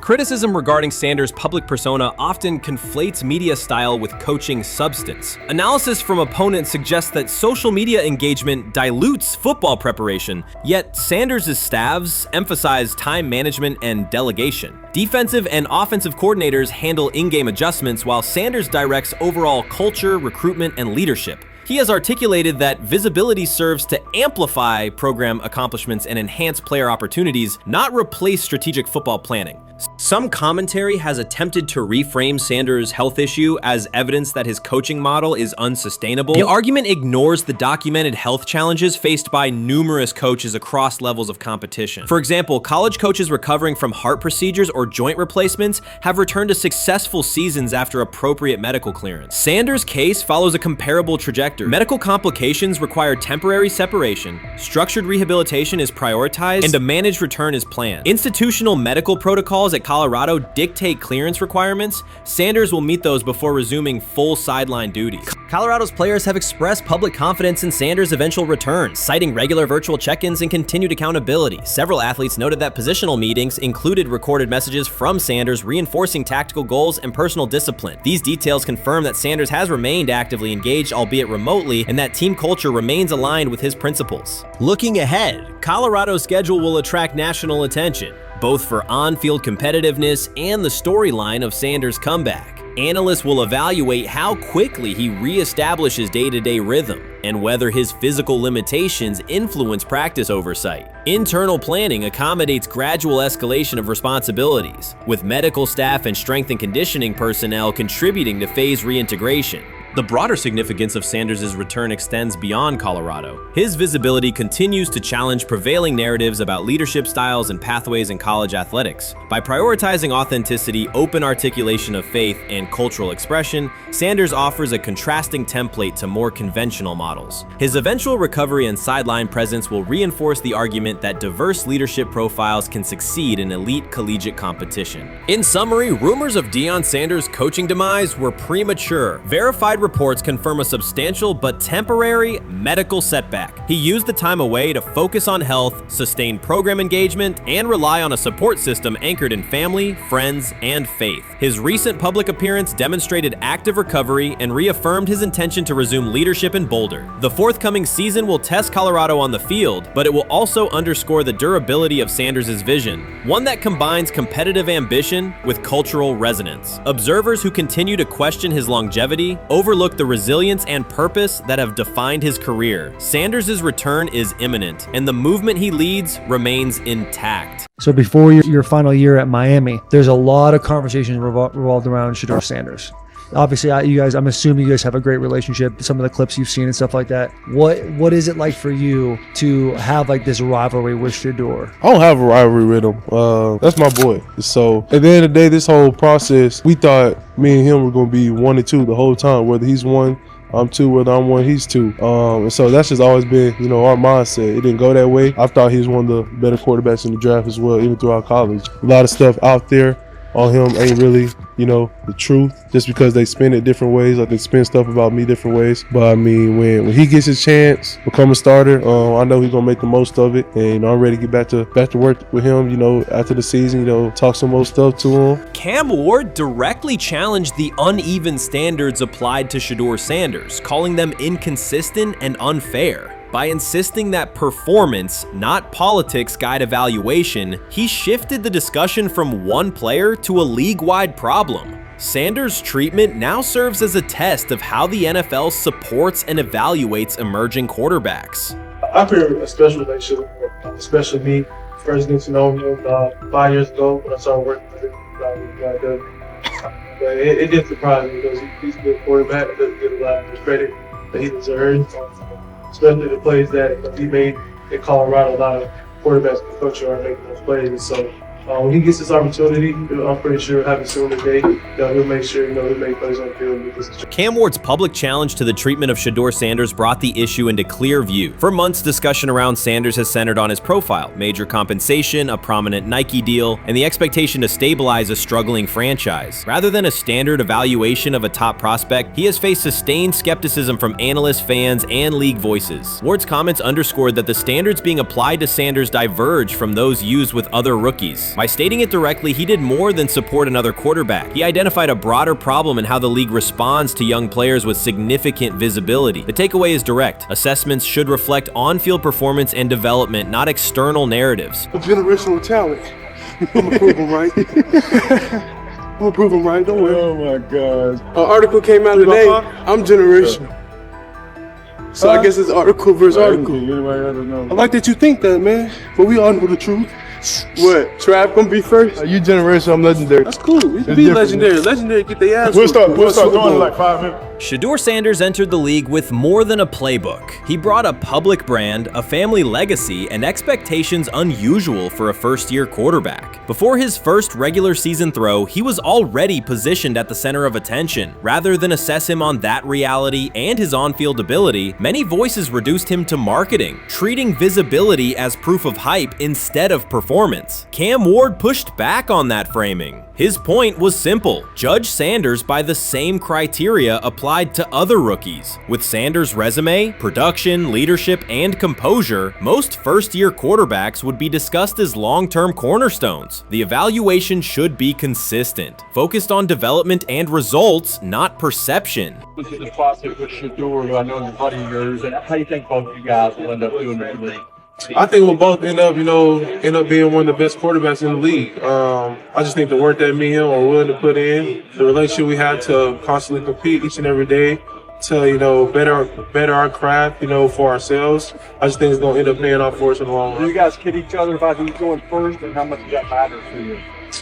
Criticism regarding Sanders' public persona often conflates media style with coaching substance. Analysis from opponents suggests that social media engagement dilutes football preparation, yet Sanders' staffs emphasize time management and delegation. Defensive and offensive coordinators handle in-game adjustments, while Sanders directs overall culture, recruitment, and leadership. He has articulated that visibility serves to amplify program accomplishments and enhance player opportunities, not replace strategic football planning. Some commentary has attempted to reframe Sanders' health issue as evidence that his coaching model is unsustainable. The argument ignores the documented health challenges faced by numerous coaches across levels of competition. For example, college coaches recovering from heart procedures or joint replacements have returned to successful seasons after appropriate medical clearance. Sanders' case follows a comparable trajectory factors. Medical complications require temporary separation, structured rehabilitation is prioritized, and a managed return is planned. Institutional medical protocols at Colorado dictate clearance requirements. Sanders will meet those before resuming full sideline duties. Colorado's players have expressed public confidence in Sanders' eventual return, citing regular virtual check-ins and continued accountability. Several athletes noted that positional meetings included recorded messages from Sanders reinforcing tactical goals and personal discipline. These details confirm that Sanders has remained actively engaged, albeit remotely, and that team culture remains aligned with his principles. Looking ahead, Colorado's schedule will attract national attention, both for on-field competitiveness and the storyline of Sanders' comeback. Analysts will evaluate how quickly he reestablishes day-to-day rhythm and whether his physical limitations influence practice oversight. Internal planning accommodates gradual escalation of responsibilities, with medical staff and strength and conditioning personnel contributing to phase reintegration. The broader significance of Sanders' return extends beyond Colorado. His visibility continues to challenge prevailing narratives about leadership styles and pathways in college athletics. By prioritizing authenticity, open articulation of faith, and cultural expression, Sanders offers a contrasting template to more conventional models. His eventual recovery and sideline presence will reinforce the argument that diverse leadership profiles can succeed in elite collegiate competition. In summary, rumors of Deion Sanders' coaching demise were premature. Verified reports confirm a substantial but temporary medical setback. He used the time away to focus on health, sustain program engagement, and rely on a support system anchored in family, friends, and faith. His recent public appearance demonstrated active recovery and reaffirmed his intention to resume leadership in Boulder. The forthcoming season will test Colorado on the field, but it will also underscore the durability of Sanders' vision, one that combines competitive ambition with cultural resonance. Observers who continue to question his longevity overlook the resilience and purpose that have defined his career. Sanders' return is imminent, and the movement he leads remains intact. So before your final year at Miami, there's a lot of conversations revolved around Shedeur Sanders. Obviously, I'm assuming you guys have a great relationship. Some of the clips you've seen and stuff like that. What is it like for you to have like this rivalry with Shedeur? I don't have a rivalry with him. That's my boy. So at the end of the day, this whole process, we thought me and him were going to be 1 and 2 the whole time. Whether he's 1, I'm 2. Whether I'm 1, he's 2. And so that's just always been, our mindset. It didn't go that way. I thought he was one of the better quarterbacks in the draft as well, even throughout college. A lot of stuff out there on him ain't really, the truth, just because they spin it different ways. Like they spin stuff about me different ways. But I mean, when he gets his chance, become a starter, I know he's gonna make the most of it. And I'm ready to get back to work with him, after the season, talk some more stuff to him. Cam Ward directly challenged the uneven standards applied to Shedeur Sanders, calling them inconsistent and unfair. By insisting that performance, not politics, guide evaluation, he shifted the discussion from one player to a league-wide problem. Sanders' treatment now serves as a test of how the NFL supports and evaluates emerging quarterbacks. I feel a special relationship with him, especially me. First getting to know him 5 years ago when I started working with him. But it did surprise me because he's a good quarterback. It doesn't get a lot of the credit that he deserves. Especially the plays that he made in Colorado. A lot of quarterbacks in the country are making those plays. So when he gets this opportunity, I'm pretty sure he'll have it soon today. He'll make sure he'll make plays on the field. Cam Ward's public challenge to the treatment of Shedeur Sanders brought the issue into clear view. For months, discussion around Sanders has centered on his profile, major compensation, a prominent Nike deal, and the expectation to stabilize a struggling franchise. Rather than a standard evaluation of a top prospect, he has faced sustained skepticism from analysts, fans, and league voices. Ward's comments underscored that the standards being applied to Sanders diverge from those used with other rookies. By stating it directly, he did more than support another quarterback. He identified a broader problem in how the league responds to young players with significant visibility. The takeaway is direct. Assessments should reflect on-field performance and development, not external narratives. A generational talent. I'm gonna prove him right. I'm gonna prove him right. Don't worry. Oh my gosh. An article came out today. I'm generational. So I guess it's article versus article. I like that you think that, man. But we all know the truth. What? Trav gonna be first? You generational, I'm legendary. That's cool. We can be legendary. Legendary, get their ass. We'll start going in like 5 minutes. Shedeur Sanders entered the league with more than a playbook. He brought a public brand, a family legacy, and expectations unusual for a first-year quarterback. Before his first regular season throw, he was already positioned at the center of attention. Rather than assess him on that reality and his on-field ability, many voices reduced him to marketing, treating visibility as proof of hype instead of performance. Cam Ward pushed back on that framing. His point was simple: judge Sanders by the same criteria applied to other rookies. With Sanders' resume, production, leadership, and composure, most first-year quarterbacks would be discussed as long-term cornerstones. The evaluation should be consistent, focused on development and results, not perception. This is the process with Shedeur, who I know is a buddy of yours, and how do you think both of you guys will end up doing in the league? I think we'll both end up being one of the best quarterbacks in the league. I just think the work that me and him are willing to put in, the relationship we have to constantly compete each and every day, to better our craft, for ourselves. I just think it's gonna end up paying off for us in the long run. Do you guys kid each other about who's going first, and how much does that matter to you?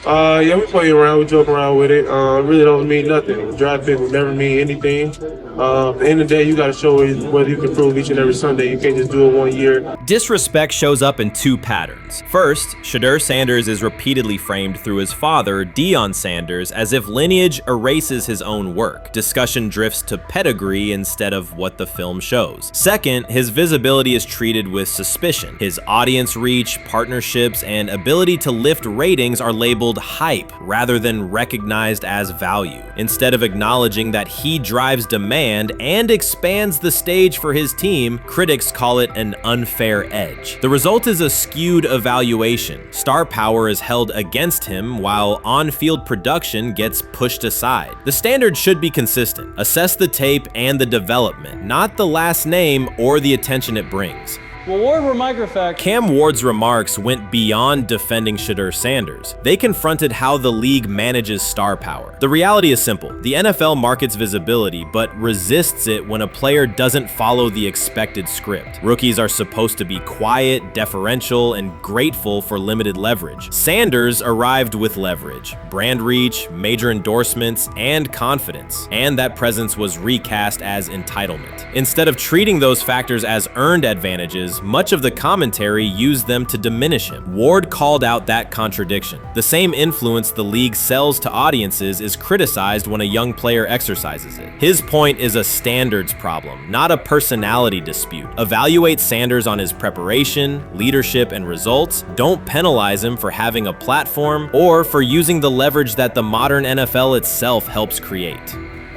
Yeah, we play around, we joke around with it. Really don't mean nothing. The draft pick will never mean anything. At the end of the day, you got to show whether you can prove each and every Sunday. You can't just do it 1 year. Disrespect shows up in two patterns. First, Shedeur Sanders is repeatedly framed through his father, Deion Sanders, as if lineage erases his own work. Discussion drifts to pedigree instead of what the film shows. Second, his visibility is treated with suspicion. His audience reach, partnerships, and ability to lift ratings are labeled hype rather than recognized as value. Instead of acknowledging that he drives demand and expands the stage for his team, critics call it an unfair edge. The result is a skewed evaluation. Star power is held against him while on-field production gets pushed aside. The standard should be consistent. Assess the tape and the development, not the last name or the attention it brings. Well, Ward, were microfacts. Cam Ward's remarks went beyond defending Shedeur Sanders. They confronted how the league manages star power. The reality is simple. The NFL markets visibility, but resists it when a player doesn't follow the expected script. Rookies are supposed to be quiet, deferential, and grateful for limited leverage. Sanders arrived with leverage, brand reach, major endorsements, and confidence. And that presence was recast as entitlement. Instead of treating those factors as earned advantages, much of the commentary used them to diminish him. Ward called out that contradiction. The same influence the league sells to audiences is criticized when a young player exercises it. His point is a standards problem, not a personality dispute. Evaluate Sanders on his preparation, leadership, and results. Don't penalize him for having a platform or for using the leverage that the modern NFL itself helps create.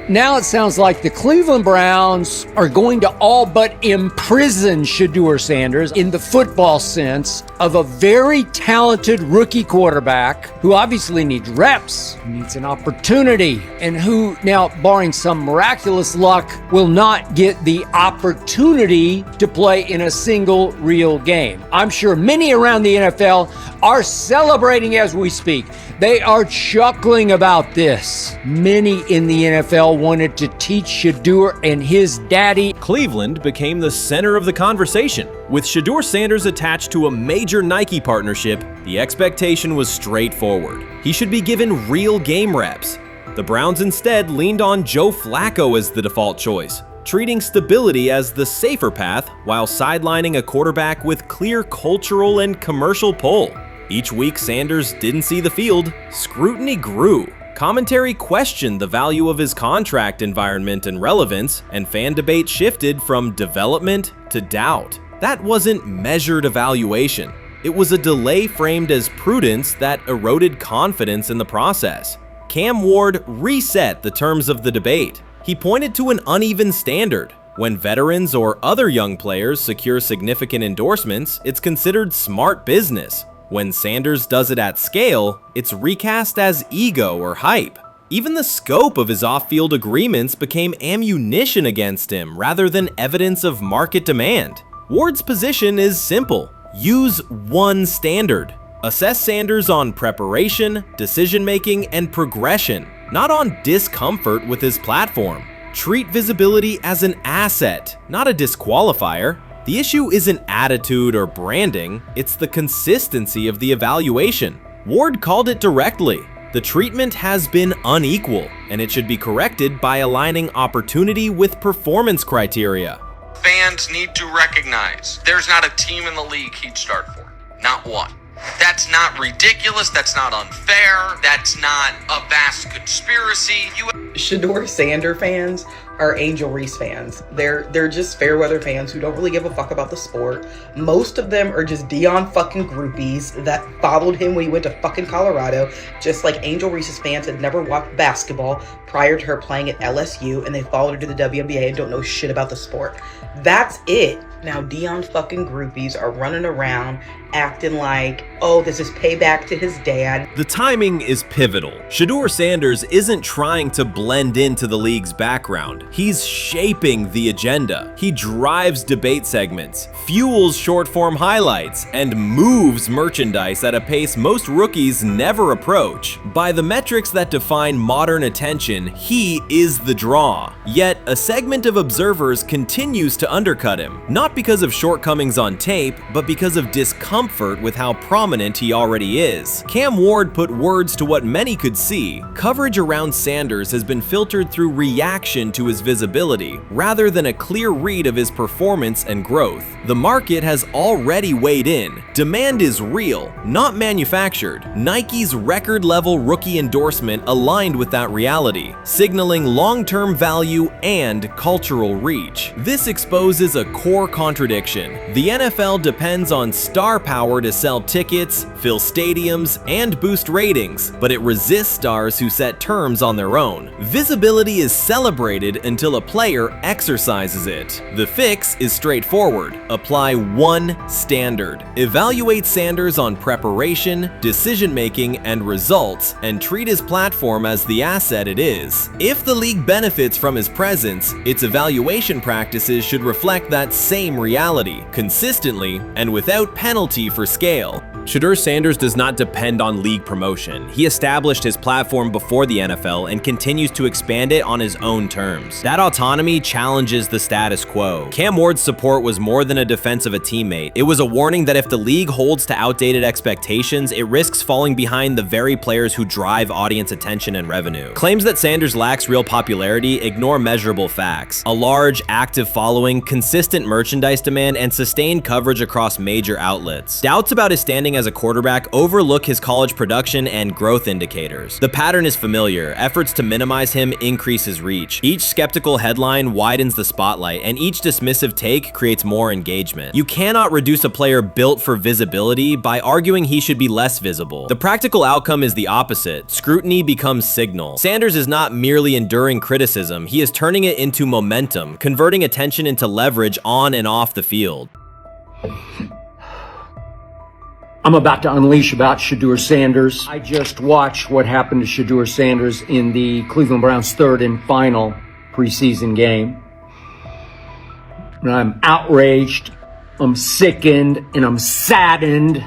Now it sounds like the Cleveland Browns are going to all but imprison Shedeur Sanders in the football sense of a very talented rookie quarterback who obviously needs reps, needs an opportunity, and who now, barring some miraculous luck, will not get the opportunity to play in a single real game. I'm sure many around the NFL are celebrating as we speak. They are chuckling about this. Many in the NFL wanted to teach Shedeur and his daddy. Cleveland became the center of the conversation. With Shedeur Sanders attached to a major Nike partnership, the expectation was straightforward. He should be given real game reps. The Browns instead leaned on Joe Flacco as the default choice, treating stability as the safer path while sidelining a quarterback with clear cultural and commercial pull. Each week Sanders didn't see the field, scrutiny grew. Commentary questioned the value of his contract environment and relevance, and fan debate shifted from development to doubt. That wasn't measured evaluation. It was a delay framed as prudence that eroded confidence in the process. Cam Ward reset the terms of the debate. He pointed to an uneven standard. When veterans or other young players secure significant endorsements, it's considered smart business. When Sanders does it at scale, it's recast as ego or hype. Even the scope of his off-field agreements became ammunition against him rather than evidence of market demand. Ward's position is simple. Use one standard. Assess Sanders on preparation, decision-making, and progression, not on discomfort with his platform. Treat visibility as an asset, not a disqualifier. The issue isn't attitude or branding, it's the consistency of the evaluation. Ward called it directly. The treatment has been unequal, and it should be corrected by aligning opportunity with performance criteria. Fans need to recognize there's not a team in the league he'd start for. Not one. That's not ridiculous. That's not unfair. That's not a vast conspiracy. Shedeur Sanders fans are Angel Reese fans. They're just fair weather fans who don't really give a fuck about the sport. Most of them are just Dion fucking groupies that followed him when he went to fucking Colorado, just like Angel Reese's fans had never watched basketball prior to her playing at LSU, and they followed her to the WNBA and don't know shit about the sport. That's it. Now Dion fucking groupies are running around acting like, oh, this is payback to his dad. The timing is pivotal. Shedeur Sanders isn't trying to blend into the league's background. He's shaping the agenda. He drives debate segments, fuels short-form highlights, and moves merchandise at a pace most rookies never approach. By the metrics that define modern attention, he is the draw. Yet, a segment of observers continues to undercut him, not because of shortcomings on tape, but because of discomfort with how prominent he already is. Cam Ward put words to what many could see. Coverage around Sanders has been filtered through reaction to his visibility, rather than a clear read of his performance and growth. The market has already weighed in. Demand is real, not manufactured. Nike's record-level rookie endorsement aligned with that reality, signaling long-term value and cultural reach. This exposes a core contradiction. The NFL depends on star power to sell tickets, fill stadiums, and boost ratings, but it resists stars who set terms on their own. Visibility is celebrated until a player exercises it. The fix is straightforward. Apply one standard. Evaluate Sanders on preparation, decision-making, and results, and treat his platform as the asset it is. If the league benefits from his presence, its evaluation practices should reflect that same reality, consistently and without penalty for scale. Shedeur Sanders does not depend on league promotion. He established his platform before the NFL and continues to expand it on his own terms. That autonomy challenges the status quo. Cam Ward's support was more than a defense of a teammate. It was a warning that if the league holds to outdated expectations, it risks falling behind the very players who drive audience attention and revenue. Claims that Sanders lacks real popularity ignore measurable facts. A large, active following, consistent merchandise demand, and sustained coverage across major outlets. Doubts about his standing as a quarterback overlook his college production and growth indicators. The pattern is familiar. Efforts to minimize him increase his reach. Each skeptical headline widens the spotlight, and each dismissive take creates more engagement. You cannot reduce a player built for visibility by arguing he should be less visible. The practical outcome is the opposite. Scrutiny becomes signal. Sanders is not merely enduring criticism, he is turning it into momentum, converting attention into leverage on and off the field. I'm about to unleash about Shedeur Sanders. I just watched what happened to Shedeur Sanders in the Cleveland Browns' third and final preseason game. And I'm outraged, I'm sickened, and I'm saddened.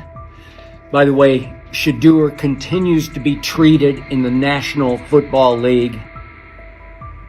By the way, Shedeur continues to be treated in the National Football League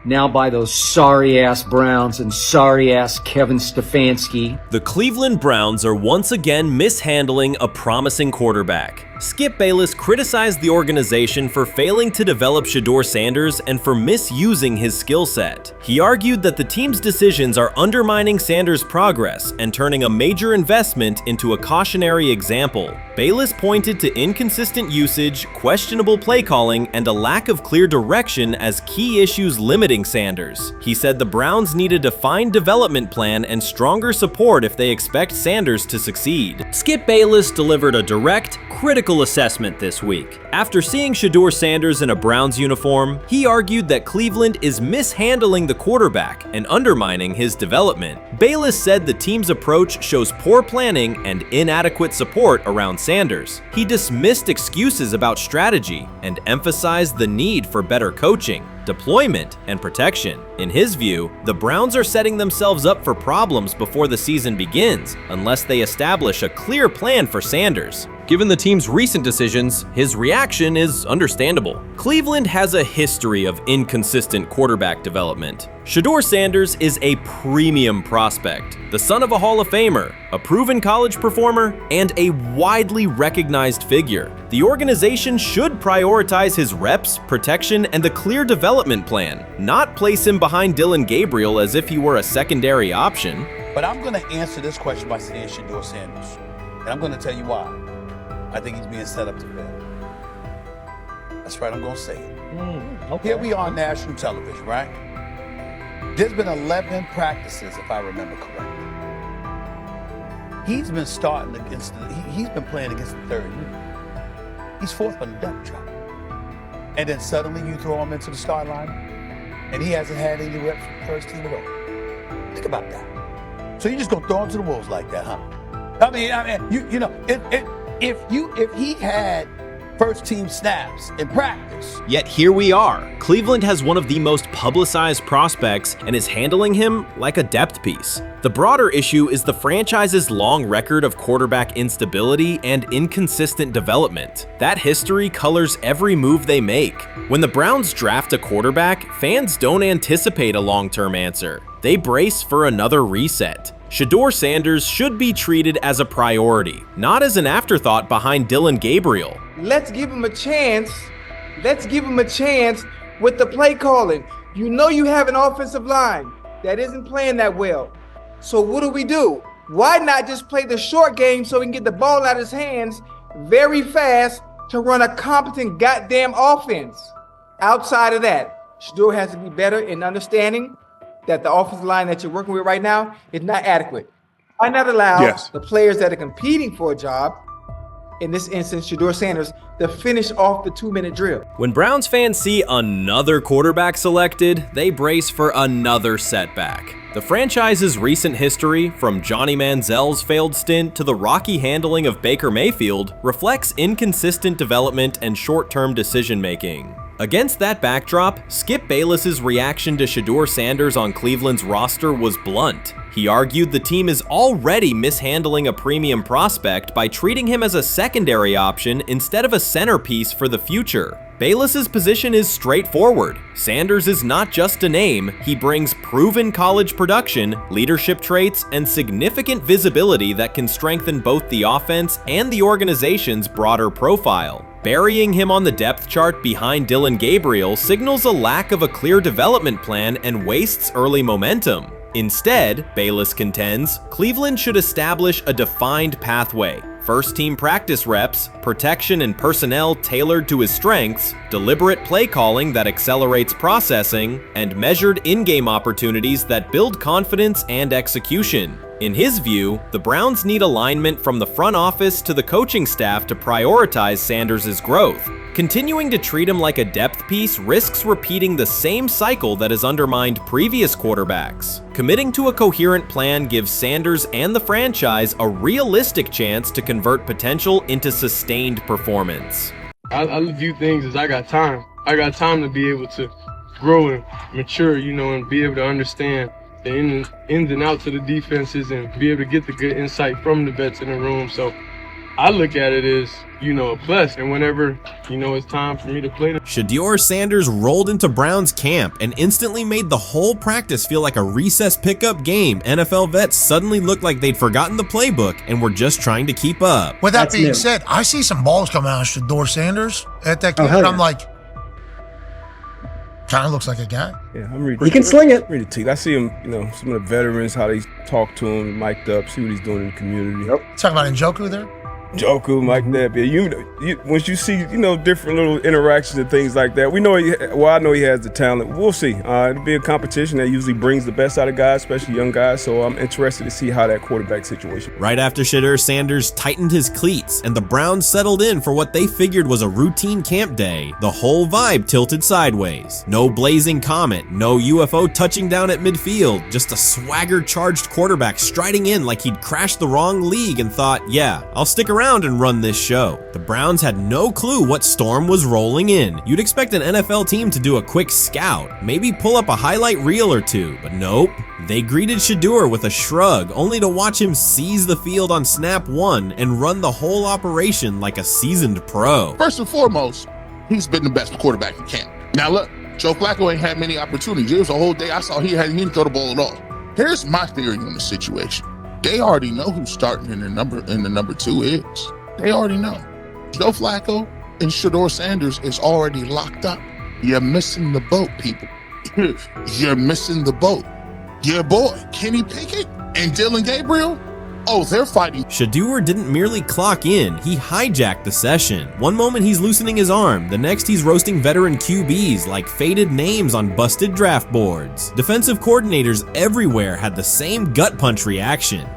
now by those sorry-ass Browns and sorry-ass Kevin Stefanski. The Cleveland Browns are once again mishandling a promising quarterback. Skip Bayless criticized the organization for failing to develop Shedeur Sanders and for misusing his skill set. He argued that the team's decisions are undermining Sanders' progress and turning a major investment into a cautionary example. Bayless pointed to inconsistent usage, questionable play calling, and a lack of clear direction as key issues limiting Sanders. He said the Browns need a defined development plan and stronger support if they expect Sanders to succeed. Skip Bayless delivered a direct, critical assessment this week. After seeing Shedeur Sanders in a Browns uniform, he argued that Cleveland is mishandling the quarterback and undermining his development. Bayless said the team's approach shows poor planning and inadequate support around Sanders. He dismissed excuses about strategy and emphasized the need for better coaching, deployment, and protection. In his view, the Browns are setting themselves up for problems before the season begins unless they establish a clear plan for Sanders. Given the team's recent decisions, his reaction is understandable. Cleveland has a history of inconsistent quarterback development. Shedeur Sanders is a premium prospect, the son of a Hall of Famer, a proven college performer, and a widely recognized figure. The organization should prioritize his reps, protection, and a clear development plan, not place him behind Dillon Gabriel as if he were a secondary option. But I'm going to answer this question by saying Shedeur Sanders, and I'm going to tell you why. I think he's being set up to fail. That's right, I'm going to say it. Okay. Here we are on national television, right? There's been 11 practices, if I remember correctly. He's been starting against, he's been playing against the third unit. He's fourth on the depth chart. And then suddenly you throw him into the start line, and he hasn't had any reps from first team at all. Think about that. So you're just gonna throw him to the wolves like that, huh? I mean, you know, if he had first team snaps in practice. Yet here we are. Cleveland has one of the most publicized prospects and is handling him like a depth piece. The broader issue is the franchise's long record of quarterback instability and inconsistent development. That history colors every move they make. When the Browns draft a quarterback, fans don't anticipate a long-term answer. They brace for another reset. Shedeur Sanders should be treated as a priority, not as an afterthought behind Dillon Gabriel. Let's give him a chance. Let's give him a chance with the play calling. You know you have an offensive line that isn't playing that well. So what do? Why not just play the short game so he can get the ball out of his hands very fast to run a competent goddamn offense? Outside of that, Shedeur has to be better in understanding that the offensive line that you're working with right now is not adequate. Why not allow the players that are competing for a job, in this instance, Shedeur Sanders, to finish off the 2-minute drill? When Browns fans see another quarterback selected, they brace for another setback. The franchise's recent history, from Johnny Manziel's failed stint to the rocky handling of Baker Mayfield, reflects inconsistent development and short-term decision-making. Against that backdrop, Skip Bayless's reaction to Shedeur Sanders on Cleveland's roster was blunt. He argued the team is already mishandling a premium prospect by treating him as a secondary option instead of a centerpiece for the future. Bayless's position is straightforward. Sanders is not just a name, he brings proven college production, leadership traits, and significant visibility that can strengthen both the offense and the organization's broader profile. Burying him on the depth chart behind Dillon Gabriel signals a lack of a clear development plan and wastes early momentum. Instead, Bayless contends, Cleveland should establish a defined pathway. First-team practice reps, protection and personnel tailored to his strengths, deliberate play calling that accelerates processing, and measured in-game opportunities that build confidence and execution. In his view, the Browns need alignment from the front office to the coaching staff to prioritize Sanders' growth. Continuing to treat him like a depth piece risks repeating the same cycle that has undermined previous quarterbacks. Committing to a coherent plan gives Sanders and the franchise a realistic chance to convert potential into sustained performance. I view things as I got time. I got time to be able to grow and mature, you know, and be able to understand the ins and outs of the defenses and be able to get the good insight from the vets in the room. So I look at it as, you know, a plus. And whenever, you know, it's time for me to play. Shedeur Sanders rolled into Browns camp and instantly made the whole practice feel like a recess pickup game. NFL vets suddenly looked like they'd forgotten the playbook and were just trying to keep up. With that being said, I see some balls coming out of Shedeur Sanders at that camp, and I'm like, kind of looks like a guy. Yeah, I'm reading. He can sling it. Ready to I see him, you know, some of the veterans, how they talk to him, mic'd up, see what he's doing in the community. Talking about Njoku there? Njoku, Mike Knapp. Yeah, you once you see, you know, different little interactions and things like that, we know I know he has the talent. We'll see. It'll be a competition that usually brings the best out of guys, especially young guys. So I'm interested to see how that quarterback situation. Right after Shedeur Sanders tightened his cleats and the Browns settled in for what they figured was a routine camp day, the whole vibe tilted sideways. No blazing comet, no UFO touching down at midfield, just a swagger-charged quarterback striding in like he'd crashed the wrong league and thought, yeah, I'll stick around and run this show. The Browns had no clue what storm was rolling in. You'd expect an NFL team to do a quick scout, maybe pull up a highlight reel or two, but nope. They greeted Shedeur with a shrug, only to watch him seize the field on snap 1 and run the whole operation like a seasoned pro. First and foremost, he's been the best quarterback in camp. Now look, Joe Flacco ain't had many opportunities. There was a whole day I saw he didn't throw the ball at all. Here's my theory on the situation. They already know who's starting in the number 2 is. They already know. Joe Flacco and Shedeur Sanders is already locked up. You're missing the boat, people. You're missing the boat. Your boy, Kenny Pickett and Dylan Gabriel, oh, they're fighting. Shedeur didn't merely clock in, he hijacked the session. One moment he's loosening his arm, the next he's roasting veteran QBs like faded names on busted draft boards. Defensive coordinators everywhere had the same gut punch reaction.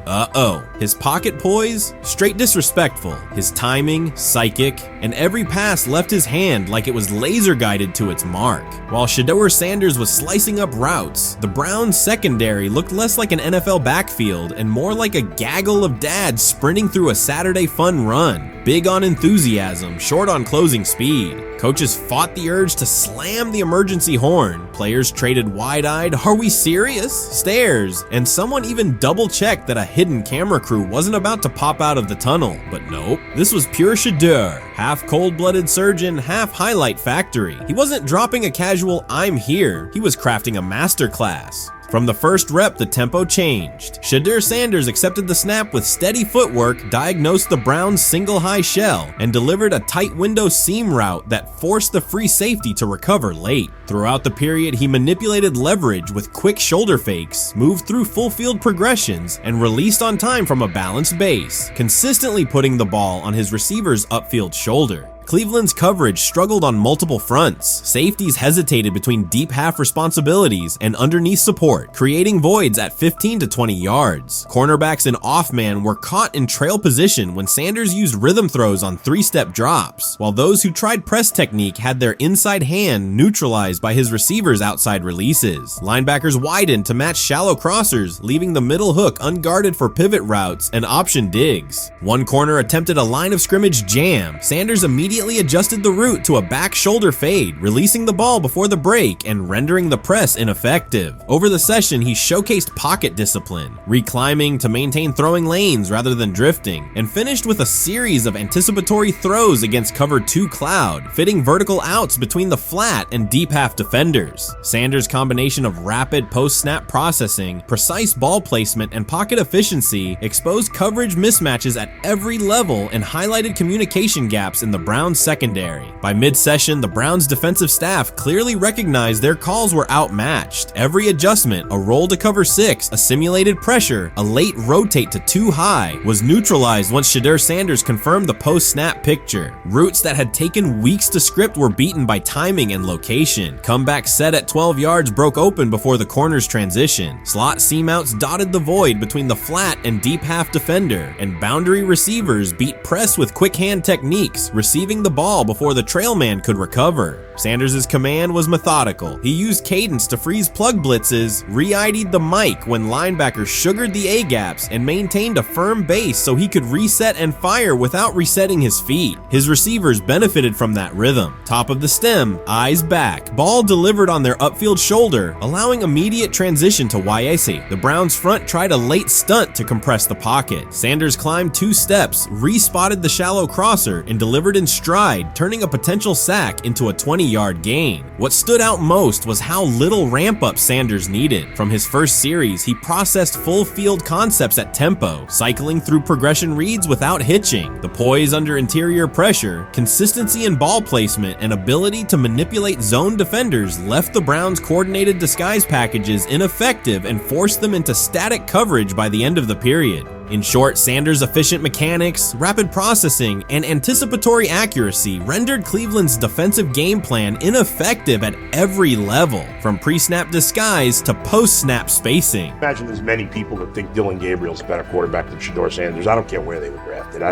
His pocket poise? Straight disrespectful. His timing? Psychic. And every pass left his hand like it was laser guided to its mark. While Shedeur Sanders was slicing up routes, the Browns' secondary looked less like an NFL backfield and more like a gaggle of dads sprinting through a Saturday fun run. Big on enthusiasm, short on closing speed. Coaches fought the urge to slam the emergency horn. Players traded wide-eyed, "Are we serious?" stares, and someone even double-checked that a hidden camera crew wasn't about to pop out of the tunnel. But nope, this was pure Shedeur, half cold-blooded surgeon, half highlight factory. He wasn't dropping a casual "I'm here," he was crafting a masterclass. From the first rep, the tempo changed. Shedeur Sanders accepted the snap with steady footwork, diagnosed the Browns' single high shell, and delivered a tight window seam route that forced the free safety to recover late. Throughout the period, he manipulated leverage with quick shoulder fakes, moved through full field progressions, and released on time from a balanced base, consistently putting the ball on his receiver's upfield shoulder. Cleveland's coverage struggled on multiple fronts. Safeties hesitated between deep half responsibilities and underneath support, creating voids at 15 to 20 yards. Cornerbacks and off-man were caught in trail position when Sanders used rhythm throws on 3-step drops, while those who tried press technique had their inside hand neutralized by his receivers' outside releases. Linebackers widened to match shallow crossers, leaving the middle hook unguarded for pivot routes and option digs. One corner attempted a line of scrimmage jam. Sanders immediately adjusted the route to a back shoulder fade, releasing the ball before the break and rendering the press ineffective. Over the session, he showcased pocket discipline, reclimbing to maintain throwing lanes rather than drifting, and finished with a series of anticipatory throws against cover 2 cloud, fitting vertical outs between the flat and deep half defenders. Sanders' combination of rapid post-snap processing, precise ball placement, and pocket efficiency exposed coverage mismatches at every level and highlighted communication gaps in the Browns secondary. By mid-session, the Browns defensive staff clearly recognized their calls were outmatched. Every adjustment, a roll to cover 6, a simulated pressure, a late rotate to 2 high, was neutralized once Shedeur Sanders confirmed the post-snap picture. Routes that had taken weeks to script were beaten by timing and location. Comeback set at 12 yards broke open before the corner's transition. Slot seam outs dotted the void between the flat and deep half defender, and boundary receivers beat press with quick hand techniques, receiving the ball before the trail man could recover. Sanders' command was methodical. He used cadence to freeze plug blitzes, re-ID'd the mic when linebackers sugared the A-gaps, and maintained a firm base so he could reset and fire without resetting his feet. His receivers benefited from that rhythm. Top of the stem, eyes back, ball delivered on their upfield shoulder, allowing immediate transition to YAC. The Browns front tried a late stunt to compress the pocket. Sanders climbed 2 steps, re-spotted the shallow crosser, and delivered in stride, turning a potential sack into a 20-yard gain. What stood out most was how little ramp-up Sanders needed. From his first series, he processed full-field concepts at tempo, cycling through progression reads without hitching. The poise under interior pressure, consistency in ball placement, and ability to manipulate zone defenders left the Browns' coordinated disguise packages ineffective and forced them into static coverage by the end of the period. In short, Sanders' efficient mechanics, rapid processing, and anticipatory accuracy rendered Cleveland's defensive game plan ineffective at every level, from pre-snap disguise to post-snap spacing. Imagine there's many people that think Dylan Gabriel's a better quarterback than Shedeur Sanders. I don't care where they were drafted.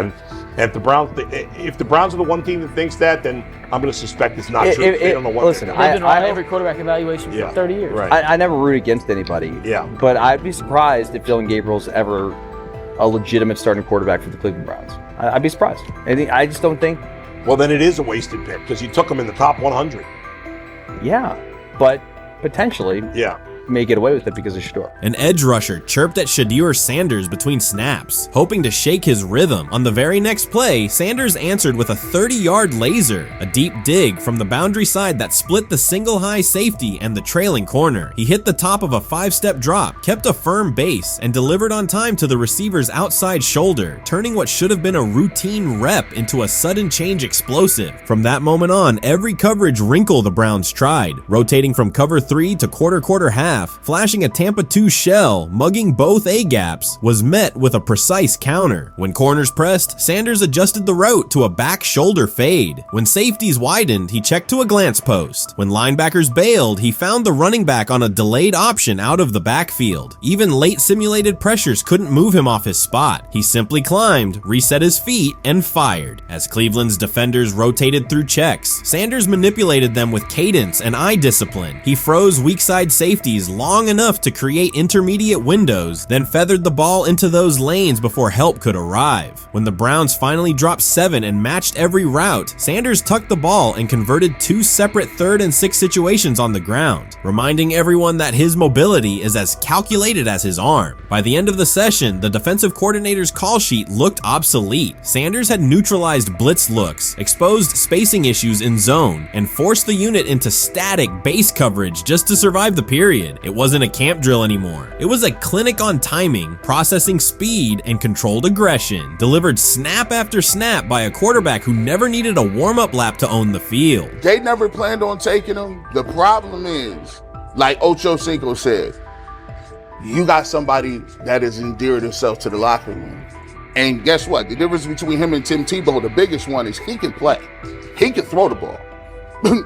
If the Browns are the one team that thinks that, then I'm going to suspect it's not true. They don't know what listen, I've been on every quarterback evaluation for 30 years. Right. I never root against anybody. Yeah. But I'd be surprised if Dylan Gabriel's ever a legitimate starting quarterback for the Cleveland Browns. I'd be surprised. I just don't think. Well, then it is a wasted pick because you took him in the top 100. Yeah, but potentially. Yeah. may get away with it because of Shedeur. An edge rusher chirped at Shedeur Sanders between snaps, hoping to shake his rhythm. On the very next play, Sanders answered with a 30-yard laser, a deep dig from the boundary side that split the single high safety and the trailing corner. He hit the top of a 5-step drop, kept a firm base, and delivered on time to the receiver's outside shoulder, turning what should have been a routine rep into a sudden change explosive. From that moment on, every coverage wrinkle the Browns tried, rotating from cover 3 to quarter half, flashing a Tampa 2 shell, mugging both A-gaps, was met with a precise counter. When corners pressed, Sanders adjusted the route to a back shoulder fade. When safeties widened, he checked to a glance post. When linebackers bailed, he found the running back on a delayed option out of the backfield. Even late simulated pressures couldn't move him off his spot. He simply climbed, reset his feet, and fired. As Cleveland's defenders rotated through checks, Sanders manipulated them with cadence and eye discipline. He froze weak side safeties long enough to create intermediate windows, then feathered the ball into those lanes before help could arrive. When the Browns finally dropped 7 and matched every route, Sanders tucked the ball and converted 2 separate 3rd and 6 situations on the ground, reminding everyone that his mobility is as calculated as his arm. By the end of the session, the defensive coordinator's call sheet looked obsolete. Sanders had neutralized blitz looks, exposed spacing issues in zone, and forced the unit into static base coverage just to survive the period. It wasn't a camp drill anymore. It was a clinic on timing, processing speed, and controlled aggression, delivered snap after snap by a quarterback who never needed a warm-up lap to own the field. They never planned on taking him. The problem is, like Ocho Cinco said, you got somebody that has endeared himself to the locker room. And guess what? The difference between him and Tim Tebow, the biggest one, is he can play. He can throw the ball.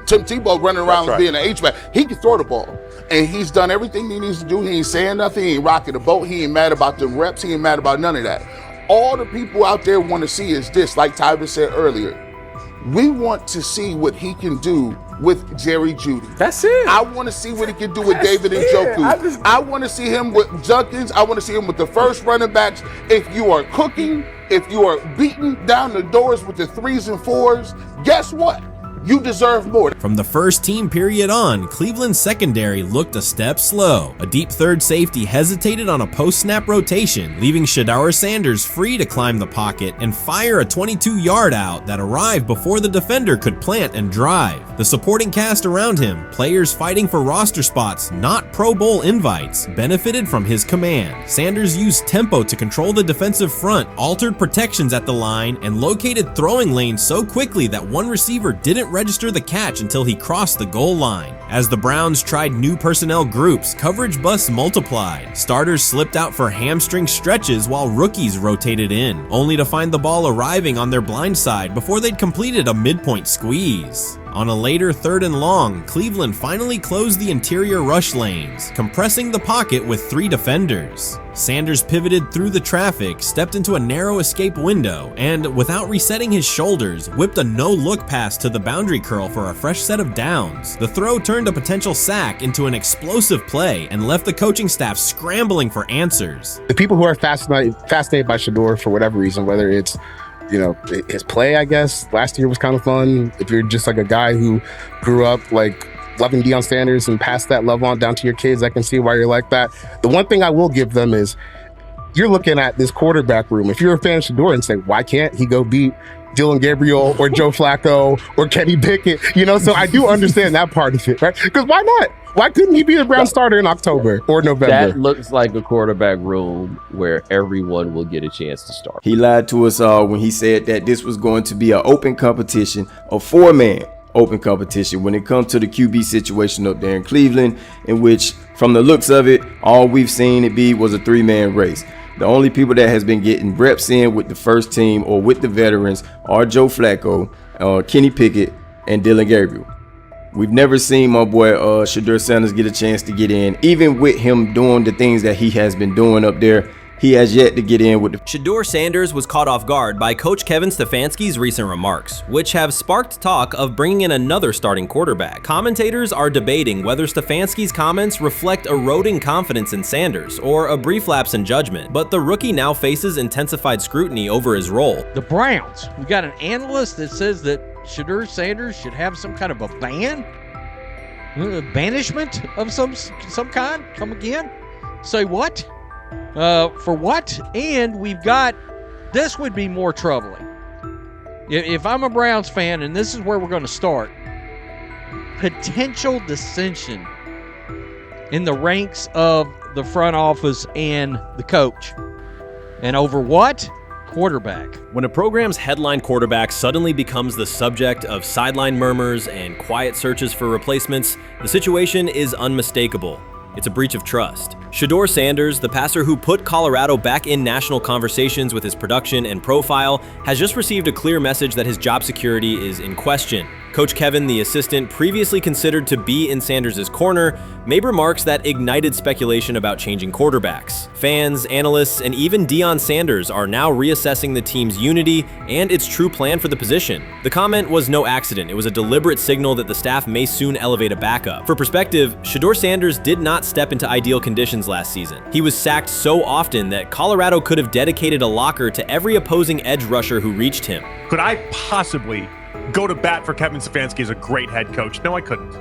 Tim Tebow running around being an H-back. He can throw the ball. And he's done everything he needs to do. He ain't saying nothing. He ain't rocking the boat. He ain't mad about the reps. He ain't mad about none of that. All the people out there want to see is this, like Tyler said earlier. We want to see what he can do with Jerry Jeudy. That's it. I want to see what he can do with David Njoku. I want to see him with Junkins. I want to see him with the first running backs. If you are cooking, if you are beating down the doors with the 3s and 4s, guess what? You deserve more. From the first team period on, Cleveland's secondary looked a step slow. A deep third safety hesitated on a post-snap rotation, leaving Shedeur Sanders free to climb the pocket and fire a 22-yard out that arrived before the defender could plant and drive. The supporting cast around him, players fighting for roster spots, not Pro Bowl invites, benefited from his command. Sanders used tempo to control the defensive front, altered protections at the line, and located throwing lanes so quickly that one receiver didn't register the catch until he crossed the goal line. As the Browns tried new personnel groups, coverage busts multiplied. Starters slipped out for hamstring stretches while rookies rotated in, only to find the ball arriving on their blind side before they'd completed a midpoint squeeze. On a later 3rd and long, Cleveland finally closed the interior rush lanes, compressing the pocket with 3 defenders. Sanders pivoted through the traffic, stepped into a narrow escape window, and, without resetting his shoulders, whipped a no-look pass to the boundary curl for a fresh set of downs. The throw turned a potential sack into an explosive play and left the coaching staff scrambling for answers. The people who are fascinated by Shedeur for whatever reason, whether it's his play, I guess, last year was kind of fun. If you're just like a guy who grew up like loving Deion Sanders and passed that love on down to your kids, I can see why you're like that. The one thing I will give them is you're looking at this quarterback room. If you're a fan of Shedeur and say, why can't he go beat Dylan Gabriel or Joe Flacco or Kenny Pickett? So I do understand that part of it, right? Because why not? Why couldn't he be the Brown starter in October or November? That looks like a quarterback room where everyone will get a chance to start. He lied to us all when he said that this was going to be an open competition, a 4-man open competition when it comes to the QB situation up there in Cleveland, in which, from the looks of it, all we've seen it be was a 3-man race. The only people that has been getting reps in with the first team or with the veterans are Joe Flacco, Kenny Pickett, and Dylan Gabriel. We've never seen my boy Shedeur Sanders get a chance to get in. Even with him doing the things that he has been doing up there, he has yet to get in with the... Shedeur Sanders was caught off guard by Coach Kevin Stefanski's recent remarks, which have sparked talk of bringing in another starting quarterback. Commentators are debating whether Stefanski's comments reflect eroding confidence in Sanders or a brief lapse in judgment, but the rookie now faces intensified scrutiny over his role. The Browns, we got an analyst that says that Shedeur Sanders should have some kind of a ban? banishment of some kind? Come again? Say what? For what? And we've got, this would be more troubling. If I'm a Browns fan, and this is where we're going to start, potential dissension in the ranks of the front office and the coach. And over what? Quarterback. When a program's headline quarterback suddenly becomes the subject of sideline murmurs and quiet searches for replacements, the situation is unmistakable. It's a breach of trust. Shedeur Sanders, the passer who put Colorado back in national conversations with his production and profile, has just received a clear message that his job security is in question. Coach Kevin, the assistant previously considered to be in Sanders' corner, made remarks that ignited speculation about changing quarterbacks. Fans, analysts, and even Deion Sanders are now reassessing the team's unity and its true plan for the position. The comment was no accident. It was a deliberate signal that the staff may soon elevate a backup. For perspective, Shedeur Sanders did not step into ideal conditions last season. He was sacked so often that Colorado could have dedicated a locker to every opposing edge rusher who reached him. Could I possibly go to bat for Kevin Stefanski as a great head coach? No, I couldn't.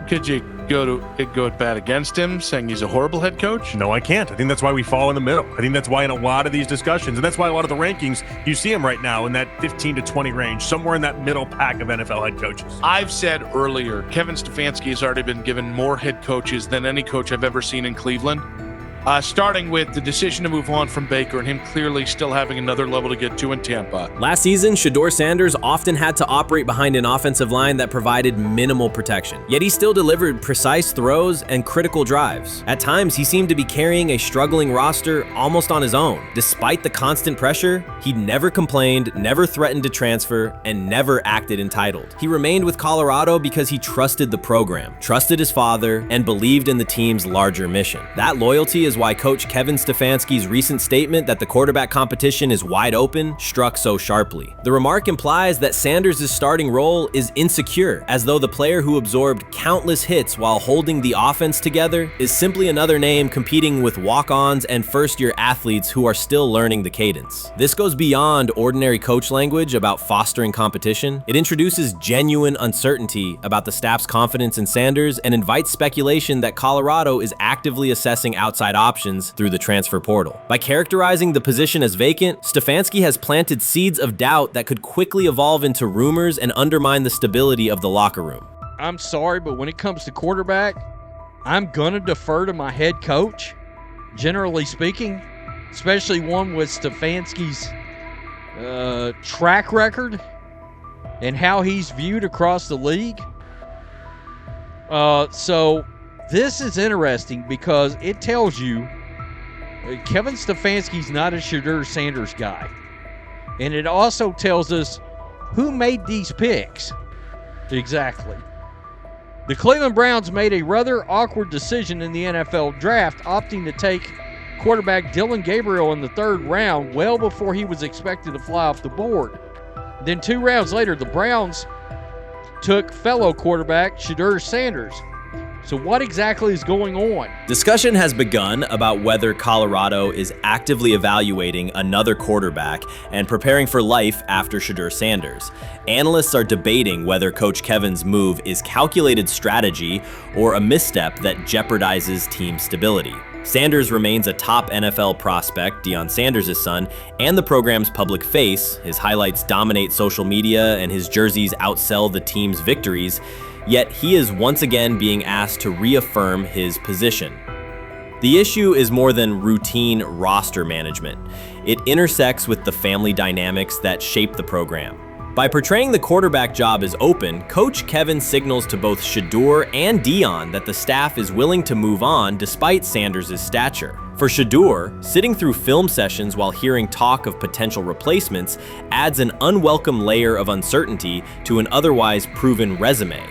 Could you go to bat against him, saying he's a horrible head coach? No, I can't. I think that's why we fall in the middle. I think that's why in a lot of these discussions, and that's why a lot of the rankings, you see him right now in that 15 to 20 range, somewhere in that middle pack of NFL head coaches. I've said earlier, Kevin Stefanski has already been given more head coaches than any coach I've ever seen in Cleveland. Starting with the decision to move on from Baker and him clearly still having another level to get to in Tampa. Last season, Shedeur Sanders often had to operate behind an offensive line that provided minimal protection, yet he still delivered precise throws and critical drives. At times, he seemed to be carrying a struggling roster almost on his own. Despite the constant pressure, he never complained, never threatened to transfer, and never acted entitled. He remained with Colorado because he trusted the program, trusted his father, and believed in the team's larger mission. That loyalty is why Coach Kevin Stefanski's recent statement that the quarterback competition is wide open struck so sharply. The remark implies that Sanders' starting role is insecure, as though the player who absorbed countless hits while holding the offense together is simply another name competing with walk-ons and first-year athletes who are still learning the cadence. This goes beyond ordinary coach language about fostering competition. It introduces genuine uncertainty about the staff's confidence in Sanders and invites speculation that Colorado is actively assessing outside options through the transfer portal. By characterizing the position as vacant, Stefanski has planted seeds of doubt that could quickly evolve into rumors and undermine the stability of the locker room. I'm sorry, but when it comes to quarterback, I'm gonna defer to my head coach, generally speaking, especially one with Stefanski's track record and how he's viewed across the league. So this is interesting because it tells you Kevin Stefanski's not a Shedeur Sanders guy. And it also tells us who made these picks. Exactly. The Cleveland Browns made a rather awkward decision in the NFL draft, opting to take quarterback Dillon Gabriel in the 3rd round, well before he was expected to fly off the board. Then 2 rounds later, the Browns took fellow quarterback Shedeur Sanders. So what exactly is going on? Discussion has begun about whether Colorado is actively evaluating another quarterback and preparing for life after Shedeur Sanders. Analysts are debating whether Coach Kevin's move is calculated strategy or a misstep that jeopardizes team stability. Sanders remains a top NFL prospect, Deion Sanders' son, and the program's public face. His highlights dominate social media and his jerseys outsell the team's victories. Yet he is once again being asked to reaffirm his position. The issue is more than routine roster management. It intersects with the family dynamics that shape the program. By portraying the quarterback job as open, Coach Kevin signals to both Shedeur and Deion that the staff is willing to move on despite Sanders' stature. For Shedeur, sitting through film sessions while hearing talk of potential replacements adds an unwelcome layer of uncertainty to an otherwise proven resume.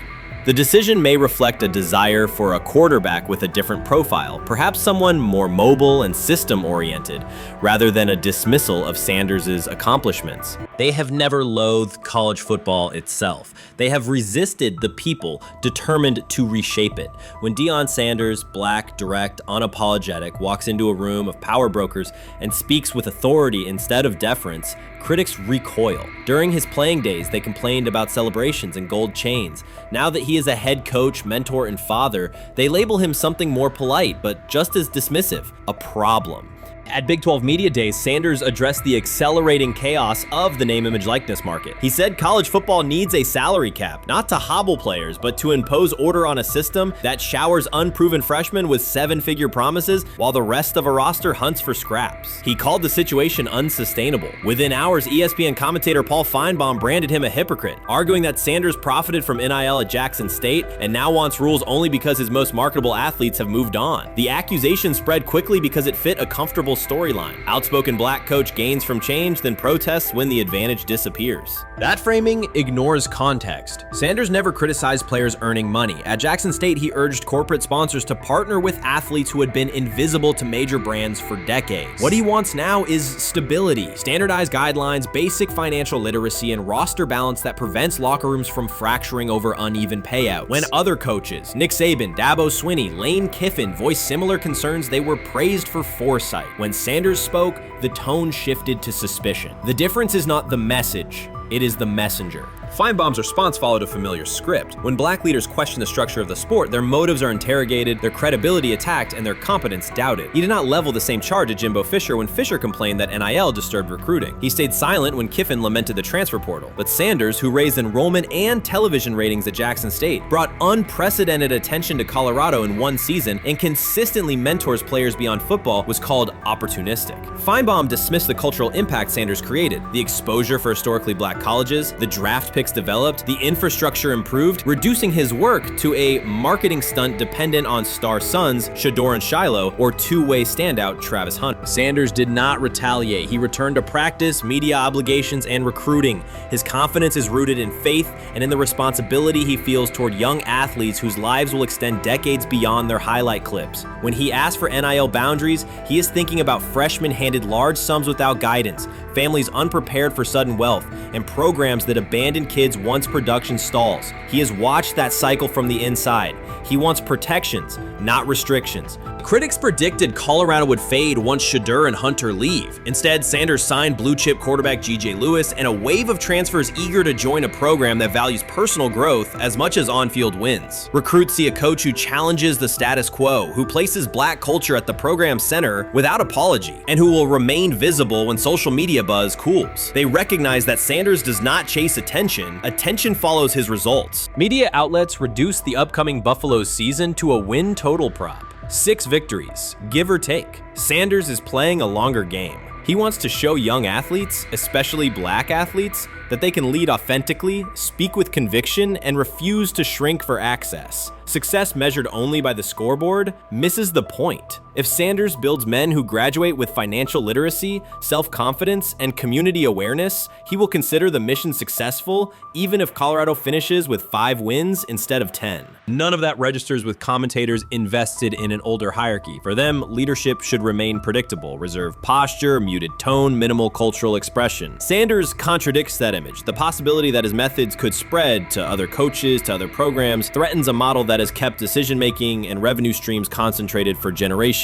The decision may reflect a desire for a quarterback with a different profile, perhaps someone more mobile and system-oriented, rather than a dismissal of Sanders' accomplishments. They have never loathed college football itself. They have resisted the people determined to reshape it. When Deion Sanders, black, direct, unapologetic, walks into a room of power brokers and speaks with authority instead of deference, critics recoil. During his playing days, they complained about celebrations and gold chains. Now that he is a head coach, mentor, and father, they label him something more polite, but just as dismissive, a problem. At Big 12 Media Days, Sanders addressed the accelerating chaos of the name, image, likeness market. He said college football needs a salary cap, not to hobble players, but to impose order on a system that showers unproven freshmen with seven-figure promises while the rest of a roster hunts for scraps. He called the situation unsustainable. Within hours, ESPN commentator Paul Feinbaum branded him a hypocrite, arguing that Sanders profited from NIL at Jackson State and now wants rules only because his most marketable athletes have moved on. The accusation spread quickly because it fit a comfortable storyline. Outspoken black coach gains from change, then protests when the advantage disappears. That framing ignores context. Sanders never criticized players earning money. At Jackson State, he urged corporate sponsors to partner with athletes who had been invisible to major brands for decades. What he wants now is stability, standardized guidelines, basic financial literacy, and roster balance that prevents locker rooms from fracturing over uneven payouts. When other coaches, Nick Saban, Dabo Swinney, Lane Kiffin, voiced similar concerns, they were praised for foresight. When Sanders spoke, the tone shifted to suspicion. The difference is not the message, it is the messenger. Feinbaum's response followed a familiar script. When black leaders question the structure of the sport, their motives are interrogated, their credibility attacked, and their competence doubted. He did not level the same charge at Jimbo Fisher when Fisher complained that NIL disturbed recruiting. He stayed silent when Kiffin lamented the transfer portal. But Sanders, who raised enrollment and television ratings at Jackson State, brought unprecedented attention to Colorado in one season and consistently mentors players beyond football, was called opportunistic. Feinbaum dismissed the cultural impact Sanders created, the exposure for historically black colleges, the draft picks developed, the infrastructure improved, reducing his work to a marketing stunt dependent on star sons Shedeur and Shiloh or two-way standout Travis Hunt. Sanders did not retaliate. He returned to practice, media obligations, and recruiting. His confidence is rooted in faith and in the responsibility he feels toward young athletes whose lives will extend decades beyond their highlight clips. When he asks for NIL boundaries, he is thinking about freshmen handed large sums without guidance, families unprepared for sudden wealth, and programs that abandon kids once production stalls. He has watched that cycle from the inside. He wants protections, not restrictions. Critics predicted Colorado would fade once Shedeur and Hunter leave. Instead, Sanders signed blue-chip quarterback G.J. Lewis and a wave of transfers eager to join a program that values personal growth as much as on-field wins. Recruits see a coach who challenges the status quo, who places black culture at the program's center without apology, and who will remain visible when social media buzz cools. They recognize that Sanders does not chase attention. Attention follows his results. Media outlets reduced the upcoming Buffalo season to a win total prop. 6 victories, give or take. Sanders is playing a longer game. He wants to show young athletes, especially black athletes, that they can lead authentically, speak with conviction, and refuse to shrink for access. Success measured only by the scoreboard misses the point. If Sanders builds men who graduate with financial literacy, self-confidence, and community awareness, he will consider the mission successful, even if Colorado finishes with 5 wins instead of 10. None of that registers with commentators invested in an older hierarchy. For them, leadership should remain predictable, reserved posture, muted tone, minimal cultural expression. Sanders contradicts that image. The possibility that his methods could spread to other coaches, to other programs, threatens a model that has kept decision-making and revenue streams concentrated for generations.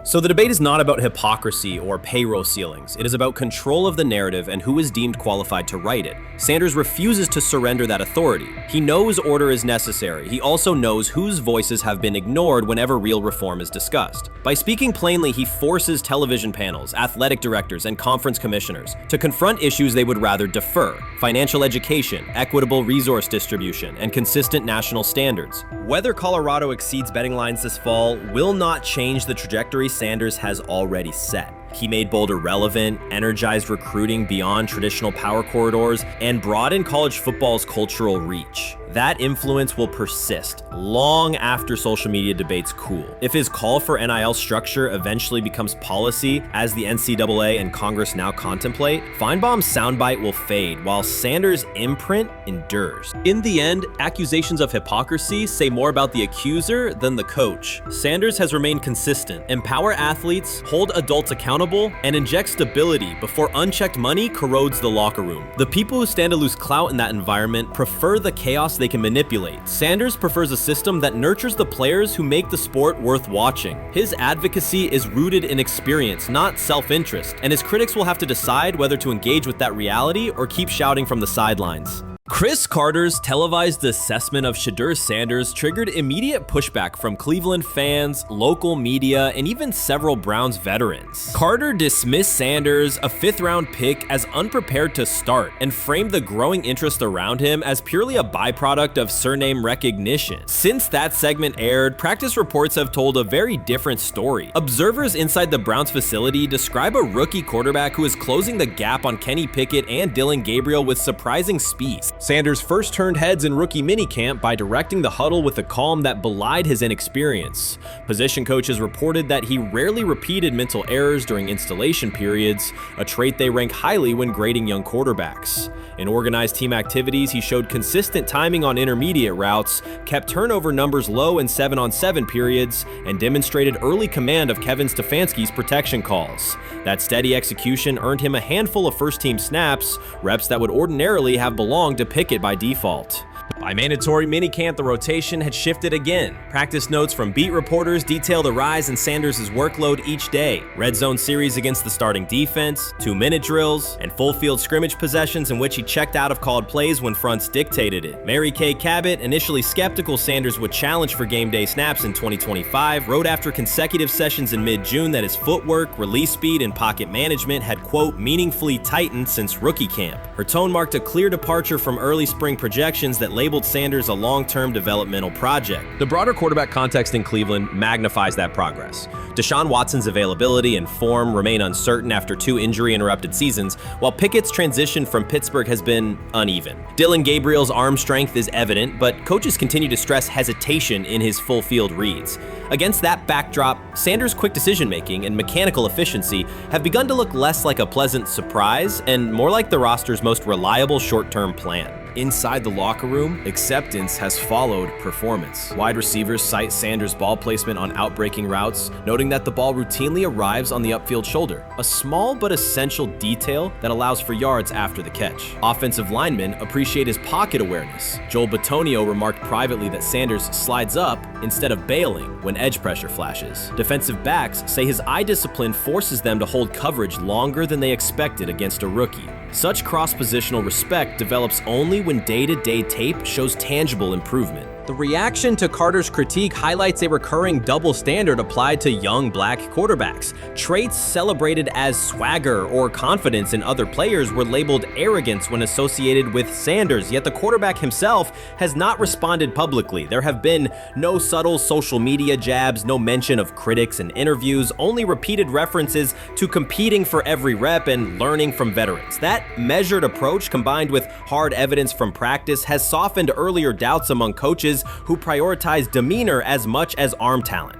So the debate is not about hypocrisy or payroll ceilings. It is about control of the narrative and who is deemed qualified to write it. Sanders refuses to surrender that authority. He knows order is necessary. He also knows whose voices have been ignored whenever real reform is discussed. By speaking plainly, he forces television panels, athletic directors, and conference commissioners to confront issues they would rather defer: financial education, equitable resource distribution, and consistent national standards. Whether Colorado exceeds betting lines this fall will not change the trajectory Sanders has already set. He made Boulder relevant, energized recruiting beyond traditional power corridors, and broadened college football's cultural reach. That influence will persist long after social media debates cool. If his call for NIL structure eventually becomes policy, as the NCAA and Congress now contemplate, Feinbaum's soundbite will fade, while Sanders' imprint endures. In the end, accusations of hypocrisy say more about the accuser than the coach. Sanders has remained consistent: empower athletes, hold adults accountable, and inject stability before unchecked money corrodes the locker room. The people who stand to lose clout in that environment prefer the chaos they can manipulate. Sanders prefers a system that nurtures the players who make the sport worth watching. His advocacy is rooted in experience, not self-interest, and his critics will have to decide whether to engage with that reality or keep shouting from the sidelines. Chris Carter's televised assessment of Shedeur Sanders triggered immediate pushback from Cleveland fans, local media, and even several Browns veterans. Carter dismissed Sanders, a 5th-round pick, as unprepared to start and framed the growing interest around him as purely a byproduct of surname recognition. Since that segment aired, practice reports have told a very different story. Observers inside the Browns facility describe a rookie quarterback who is closing the gap on Kenny Pickett and Dillon Gabriel with surprising speed. Sanders first turned heads in rookie minicamp by directing the huddle with a calm that belied his inexperience. Position coaches reported that he rarely repeated mental errors during installation periods, a trait they rank highly when grading young quarterbacks. In organized team activities, he showed consistent timing on intermediate routes, kept turnover numbers low in 7-on-7 periods, and demonstrated early command of Kevin Stefanski's protection calls. That steady execution earned him a handful of first-team snaps, reps that would ordinarily have belonged to Pickett by default. By mandatory minicamp, the rotation had shifted again. Practice notes from beat reporters detail the rise in Sanders' workload each day. Red zone series against the starting defense, 2-minute drills, and full field scrimmage possessions in which he checked out of called plays when fronts dictated it. Mary Kay Cabot, initially skeptical Sanders would challenge for game day snaps in 2025, wrote after consecutive sessions in mid-June that his footwork, release speed, and pocket management had, quote, meaningfully tightened since rookie camp. Her tone marked a clear departure from early spring projections that labeled Sanders a long-term developmental project. The broader quarterback context in Cleveland magnifies that progress. Deshaun Watson's availability and form remain uncertain after 2 injury-interrupted seasons, while Pickett's transition from Pittsburgh has been uneven. Dillon Gabriel's arm strength is evident, but coaches continue to stress hesitation in his full-field reads. Against that backdrop, Sanders' quick decision-making and mechanical efficiency have begun to look less like a pleasant surprise and more like the roster's most reliable short-term plan. Inside the locker room, acceptance has followed performance. Wide receivers cite Sanders' ball placement on outbreaking routes, noting that the ball routinely arrives on the upfield shoulder, a small but essential detail that allows for yards after the catch. Offensive linemen appreciate his pocket awareness. Joel Bitonio remarked privately that Sanders slides up instead of bailing when edge pressure flashes. Defensive backs say his eye discipline forces them to hold coverage longer than they expected against a rookie. Such cross-positional respect develops only when day-to-day tape shows tangible improvement. The reaction to Carter's critique highlights a recurring double standard applied to young black quarterbacks. Traits celebrated as swagger or confidence in other players were labeled arrogance when associated with Sanders, yet the quarterback himself has not responded publicly. There have been no subtle social media jabs, no mention of critics in interviews, only repeated references to competing for every rep and learning from veterans. That measured approach, combined with hard evidence from practice, has softened earlier doubts among coaches who prioritize demeanor as much as arm talent.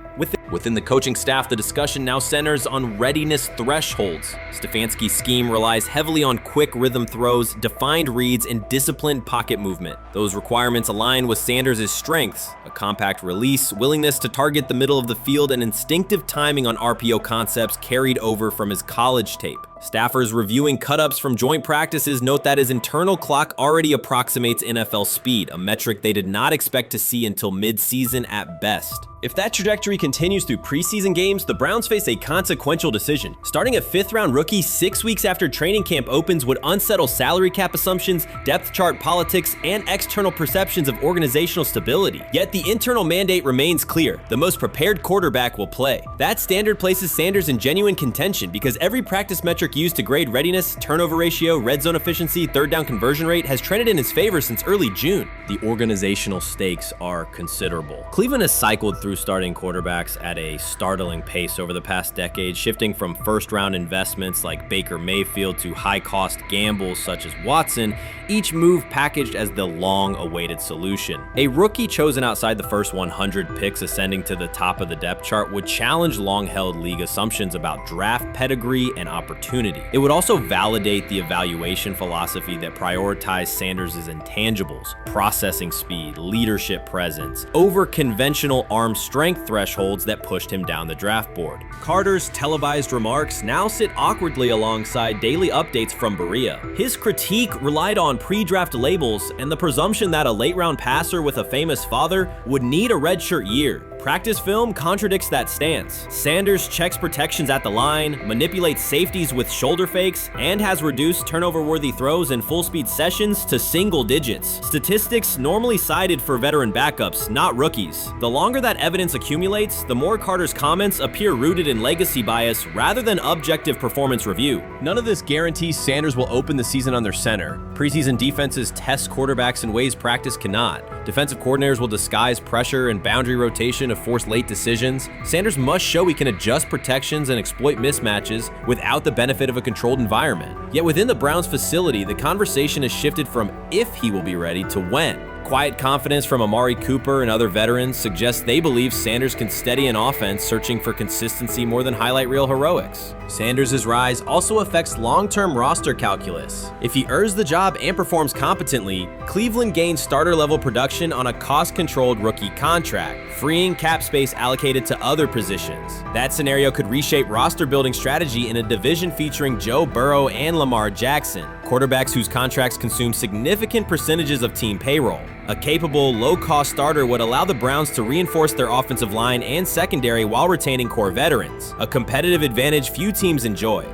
Within the coaching staff, the discussion now centers on readiness thresholds. Stefanski's scheme relies heavily on quick rhythm throws, defined reads, and disciplined pocket movement. Those requirements align with Sanders' strengths: a compact release, willingness to target the middle of the field, and instinctive timing on RPO concepts carried over from his college tape. Staffers reviewing cut-ups from joint practices note that his internal clock already approximates NFL speed, a metric they did not expect to see until mid-season at best. If that trajectory continues through preseason games, the Browns face a consequential decision. Starting a 5th-round rookie 6 weeks after training camp opens would unsettle salary cap assumptions, depth chart politics, and external perceptions of organizational stability. Yet the internal mandate remains clear: the most prepared quarterback will play. That standard places Sanders in genuine contention because every practice metric used to grade readiness, turnover ratio, red zone efficiency, third down conversion rate has trended in his favor since early June. The organizational stakes are considerable. Cleveland has cycled through starting quarterbacks at a startling pace over the past decade, shifting from first-round investments like Baker Mayfield to high-cost gambles such as Watson, each move packaged as the long-awaited solution. A rookie chosen outside the first 100 picks ascending to the top of the depth chart would challenge long-held league assumptions about draft pedigree and opportunity. It would also validate the evaluation philosophy that prioritized Sanders' intangibles: process, processing speed, leadership presence, over conventional arm strength thresholds that pushed him down the draft board. Carter's televised remarks now sit awkwardly alongside daily updates from Berea. His critique relied on pre-draft labels and the presumption that a late-round passer with a famous father would need a redshirt year. Practice film contradicts that stance. Sanders checks protections at the line, manipulates safeties with shoulder fakes, and has reduced turnover-worthy throws in full-speed sessions to single digits. Statistics normally cited for veteran backups, not rookies. The longer that evidence accumulates, the more Carter's comments appear rooted in legacy bias rather than objective performance review. None of this guarantees Sanders will open the season under center. Preseason defenses test quarterbacks in ways practice cannot. Defensive coordinators will disguise pressure and boundary rotation to force late decisions. Sanders must show he can adjust protections and exploit mismatches without the benefit of a controlled environment. Yet within the Browns facility, the conversation has shifted from if he will be ready to when. Quiet confidence from Amari Cooper and other veterans suggests they believe Sanders can steady an offense searching for consistency more than highlight reel heroics. Sanders' rise also affects long-term roster calculus. If he earns the job and performs competently, Cleveland gains starter-level production on a cost-controlled rookie contract, freeing cap space allocated to other positions. That scenario could reshape roster-building strategy in a division featuring Joe Burrow and Lamar Jackson, quarterbacks whose contracts consume significant percentages of team payroll. A capable, low-cost starter would allow the Browns to reinforce their offensive line and secondary while retaining core veterans, a competitive advantage few teams enjoy.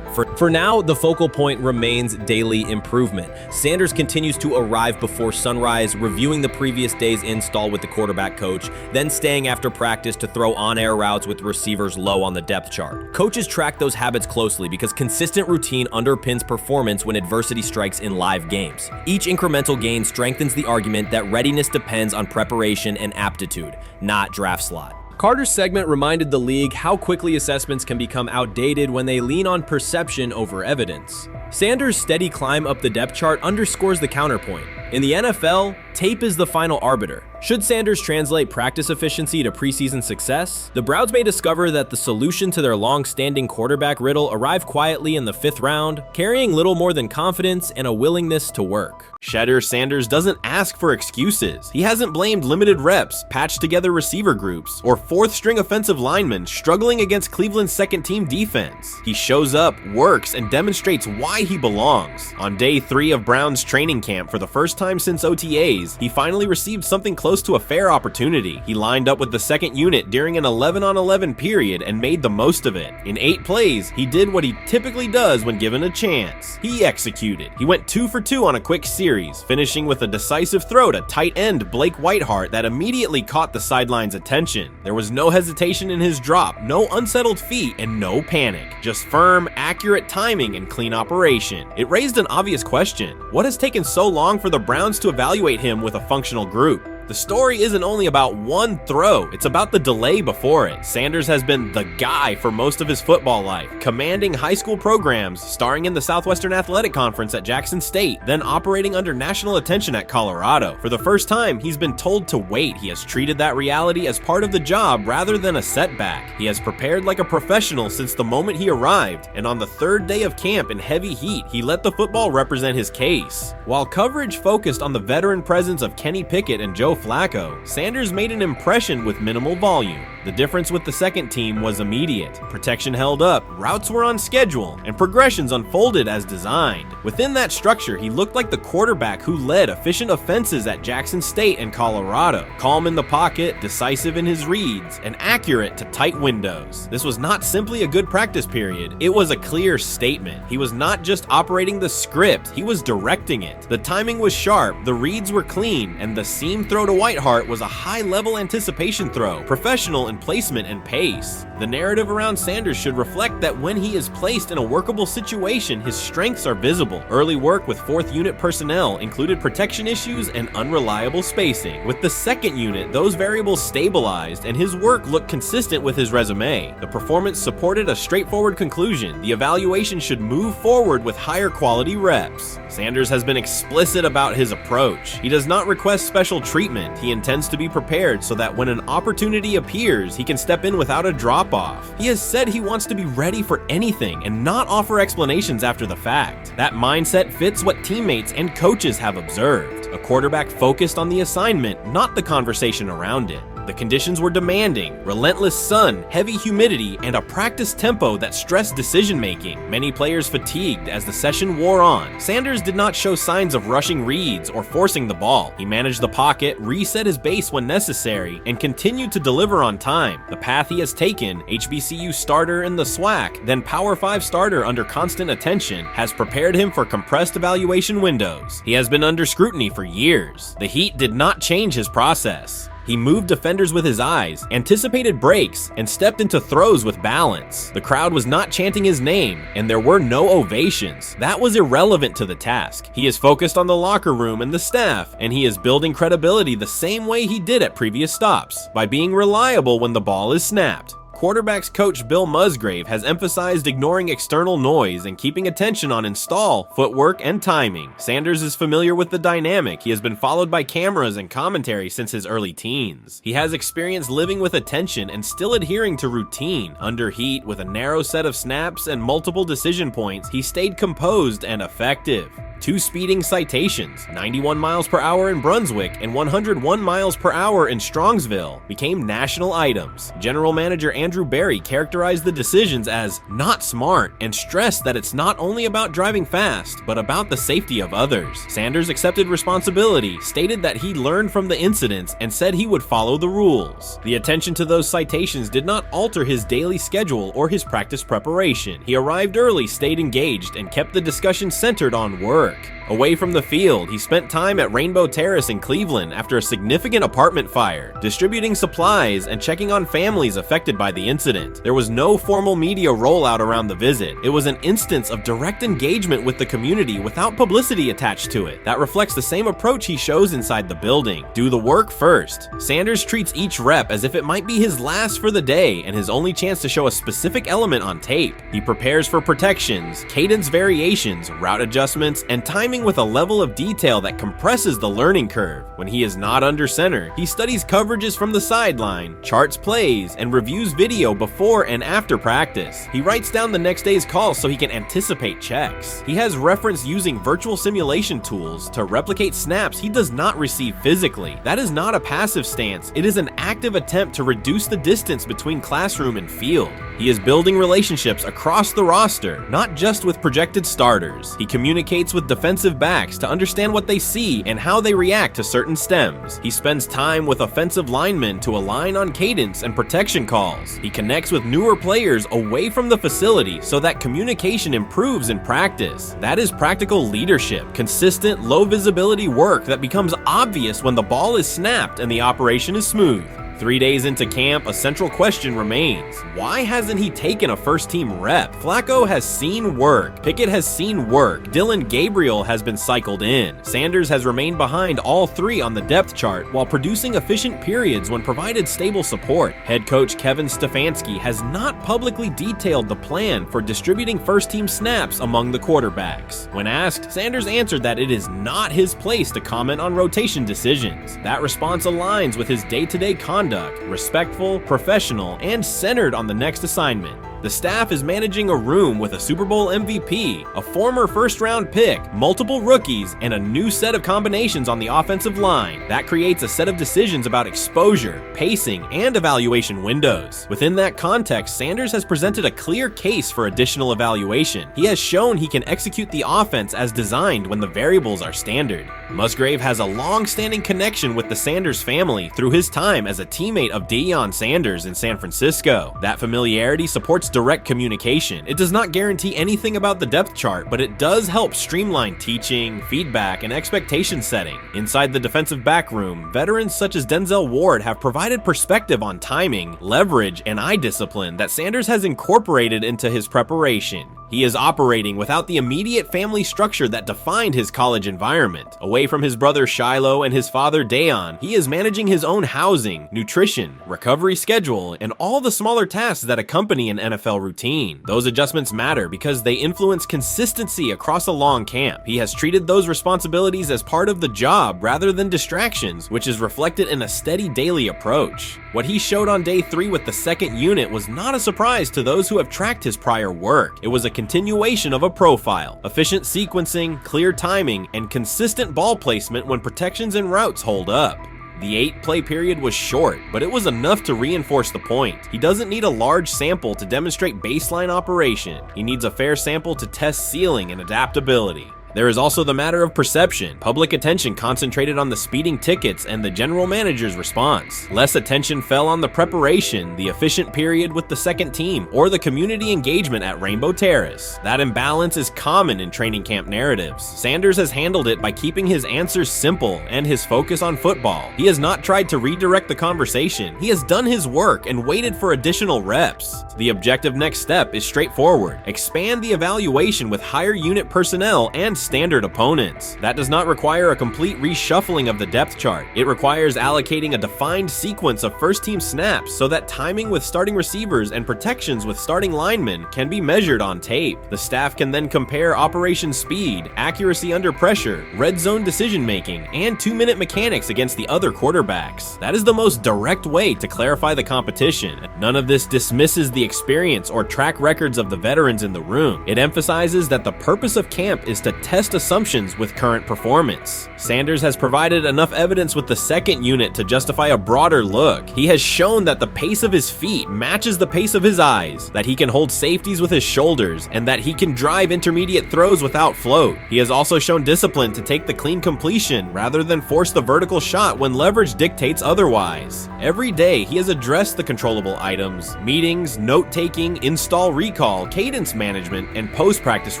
For now, the focal point remains daily improvement. Sanders continues to arrive before sunrise, reviewing the previous day's install with the quarterback coach, then staying after practice to throw on-air routes with receivers low on the depth chart. Coaches track those habits closely because consistent routine underpins performance when adversity strikes in live games. Each incremental gain strengthens the argument that readiness depends on preparation and aptitude, not draft slot. Carter's segment reminded the league how quickly assessments can become outdated when they lean on perception over evidence. Sanders' steady climb up the depth chart underscores the counterpoint. In the NFL, tape is the final arbiter. Should Sanders translate practice efficiency to preseason success, the Browns may discover that the solution to their long-standing quarterback riddle arrived quietly in the 5th round, carrying little more than confidence and a willingness to work. Shedeur Sanders doesn't ask for excuses. He hasn't blamed limited reps, patched together receiver groups, or 4th-string offensive linemen struggling against Cleveland's second-team defense. He shows up, works, and demonstrates why he belongs. On day 3 of Browns training camp, for the first time since OTAs, he finally received something close to a fair opportunity. He lined up with the 2nd unit during an 11-on-11 period and made the most of it. In 8 plays, he did what he typically does when given a chance. He executed. He went 2 for 2 on a quick series, finishing with a decisive throw to tight end Blake Whiteheart that immediately caught the sideline's attention. There was no hesitation in his drop, no unsettled feet, and no panic. Just firm, accurate timing and clean operation. It raised an obvious question. What has taken so long for the Browns to evaluate him with a functional group? The story isn't only about one throw, it's about the delay before it. Sanders has been the guy for most of his football life, commanding high school programs, starring in the Southwestern Athletic Conference at Jackson State, then operating under national attention at Colorado. For the first time, he's been told to wait. He has treated that reality as part of the job rather than a setback. He has prepared like a professional since the moment he arrived, and on the 3rd day of camp in heavy heat, he let the football represent his case. While coverage focused on the veteran presence of Kenny Pickett and Joe Flacco, Sanders made an impression with minimal volume. The difference with the second team was immediate. Protection held up, routes were on schedule, and progressions unfolded as designed. Within that structure, he looked like the quarterback who led efficient offenses at Jackson State and Colorado. Calm in the pocket, decisive in his reads, and accurate to tight windows. This was not simply a good practice period, it was a clear statement. He was not just operating the script, he was directing it. The timing was sharp, the reads were clean, and the seam throw to Whiteheart was a high-level anticipation throw, professional in placement and pace. The narrative around Sanders should reflect that when he is placed in a workable situation, his strengths are visible. Early work with 4th unit personnel included protection issues and unreliable spacing. With the 2nd unit, those variables stabilized, and his work looked consistent with his resume. The performance supported a straightforward conclusion. The evaluation should move forward with higher quality reps. Sanders has been explicit about his approach. He does not request special treatment statement. He intends to be prepared so that when an opportunity appears, he can step in without a drop-off. He has said he wants to be ready for anything and not offer explanations after the fact. That mindset fits what teammates and coaches have observed. A quarterback focused on the assignment, not the conversation around it. The conditions were demanding: relentless sun, heavy humidity, and a practice tempo that stressed decision-making. Many players fatigued as the session wore on. Sanders did not show signs of rushing reads or forcing the ball. He managed the pocket, reset his base when necessary, and continued to deliver on time. The path he has taken, HBCU starter in the SWAC, then Power 5 starter under constant attention, has prepared him for compressed evaluation windows. He has been under scrutiny for years. The heat did not change his process. He moved defenders with his eyes, anticipated breaks, and stepped into throws with balance. The crowd was not chanting his name, and there were no ovations. That was irrelevant to the task. He is focused on the locker room and the staff, and he is building credibility the same way he did at previous stops, by being reliable when the ball is snapped. Quarterbacks coach Bill Musgrave has emphasized ignoring external noise and keeping attention on install, footwork, and timing. Sanders is familiar with the dynamic. He has been followed by cameras and commentary since his early teens. He has experience living with attention and still adhering to routine. Under heat, with a narrow set of snaps and multiple decision points, he stayed composed and effective. 2 speeding citations, 91 miles per hour in Brunswick and 101 miles per hour in Strongsville, became national items. General Manager Andrew Berry characterized the decisions as not smart and stressed that it's not only about driving fast, but about the safety of others. Sanders accepted responsibility, stated that he learned from the incidents, and said he would follow the rules. The attention to those citations did not alter his daily schedule or his practice preparation. He arrived early, stayed engaged, and kept the discussion centered on work. Away from the field, he spent time at Rainbow Terrace in Cleveland after a significant apartment fire, distributing supplies and checking on families affected by the incident. There was no formal media rollout around the visit. It was an instance of direct engagement with the community without publicity attached to it. That reflects the same approach he shows inside the building. Do the work first. Sanders treats each rep as if it might be his last for the day and his only chance to show a specific element on tape. He prepares for protections, cadence variations, route adjustments, and timing with a level of detail that compresses the learning curve. When he is not under center, he studies coverages from the sideline, charts plays, and reviews video before and after practice. He writes down the next day's calls so he can anticipate checks. He has reference using virtual simulation tools to replicate snaps he does not receive physically. That is not a passive stance, it is an active attempt to reduce the distance between classroom and field. He is building relationships across the roster, not just with projected starters. He communicates with defensive backs to understand what they see and how they react to certain stems. He spends time with offensive linemen to align on cadence and protection calls. He connects with newer players away from the facility so that communication improves in practice. That is practical leadership, consistent, low visibility work that becomes obvious when the ball is snapped and the operation is smooth. 3 days into camp, a central question remains. Why hasn't he taken a first-team rep? Flacco has seen work. Pickett has seen work. Dylan Gabriel has been cycled in. Sanders has remained behind all 3 on the depth chart while producing efficient periods when provided stable support. Head coach Kevin Stefanski has not publicly detailed the plan for distributing first-team snaps among the quarterbacks. When asked, Sanders answered that it is not his place to comment on rotation decisions. That response aligns with his day-to-day conduct, respectful, professional, and centered on the next assignment. The staff is managing a room with a Super Bowl MVP, a former first-round pick, multiple rookies, and a new set of combinations on the offensive line. That creates a set of decisions about exposure, pacing, and evaluation windows. Within that context, Sanders has presented a clear case for additional evaluation. He has shown he can execute the offense as designed when the variables are standard. Musgrave has a long-standing connection with the Sanders family through his time as a teammate of Deion Sanders in San Francisco. That familiarity supports direct communication. It does not guarantee anything about the depth chart, but it does help streamline teaching, feedback, and expectation setting. Inside the defensive back room, veterans such as Denzel Ward have provided perspective on timing, leverage, and eye discipline that Sanders has incorporated into his preparation. He is operating without the immediate family structure that defined his college environment. Away from his brother Shiloh and his father Dayon, he is managing his own housing, nutrition, recovery schedule, and all the smaller tasks that accompany an NFL routine. Those adjustments matter because they influence consistency across a long camp. He has treated those responsibilities as part of the job rather than distractions, which is reflected in a steady daily approach. What he showed on day 3 with the second unit was not a surprise to those who have tracked his prior work. It was a continuation of a profile: efficient sequencing, clear timing, and consistent ball placement when protections and routes hold up. The 8-play period was short, but it was enough to reinforce the point. He doesn't need a large sample to demonstrate baseline operation. He needs a fair sample to test ceiling and adaptability. There is also the matter of perception. Public attention concentrated on the speeding tickets and the general manager's response. Less attention fell on the preparation, the efficient period with the second team, or the community engagement at Rainbow Terrace. That imbalance is common in training camp narratives. Sanders has handled it by keeping his answers simple and his focus on football. He has not tried to redirect the conversation. He has done his work and waited for additional reps. The objective next step is straightforward: expand the evaluation with higher unit personnel and standard opponents. That does not require a complete reshuffling of the depth chart. It requires allocating a defined sequence of first-team snaps so that timing with starting receivers and protections with starting linemen can be measured on tape. The staff can then compare operation speed, accuracy under pressure, red zone decision-making, and 2-minute mechanics against the other quarterbacks. That is the most direct way to clarify the competition. None of this dismisses the experience or track records of the veterans in the room. It emphasizes that the purpose of camp is to test assumptions with current performance. Sanders has provided enough evidence with the second unit to justify a broader look. He has shown that the pace of his feet matches the pace of his eyes, that he can hold safeties with his shoulders, and that he can drive intermediate throws without float. He has also shown discipline to take the clean completion rather than force the vertical shot when leverage dictates otherwise. Every day, he has addressed the controllable items: meetings, note-taking, install recall, cadence management, and post-practice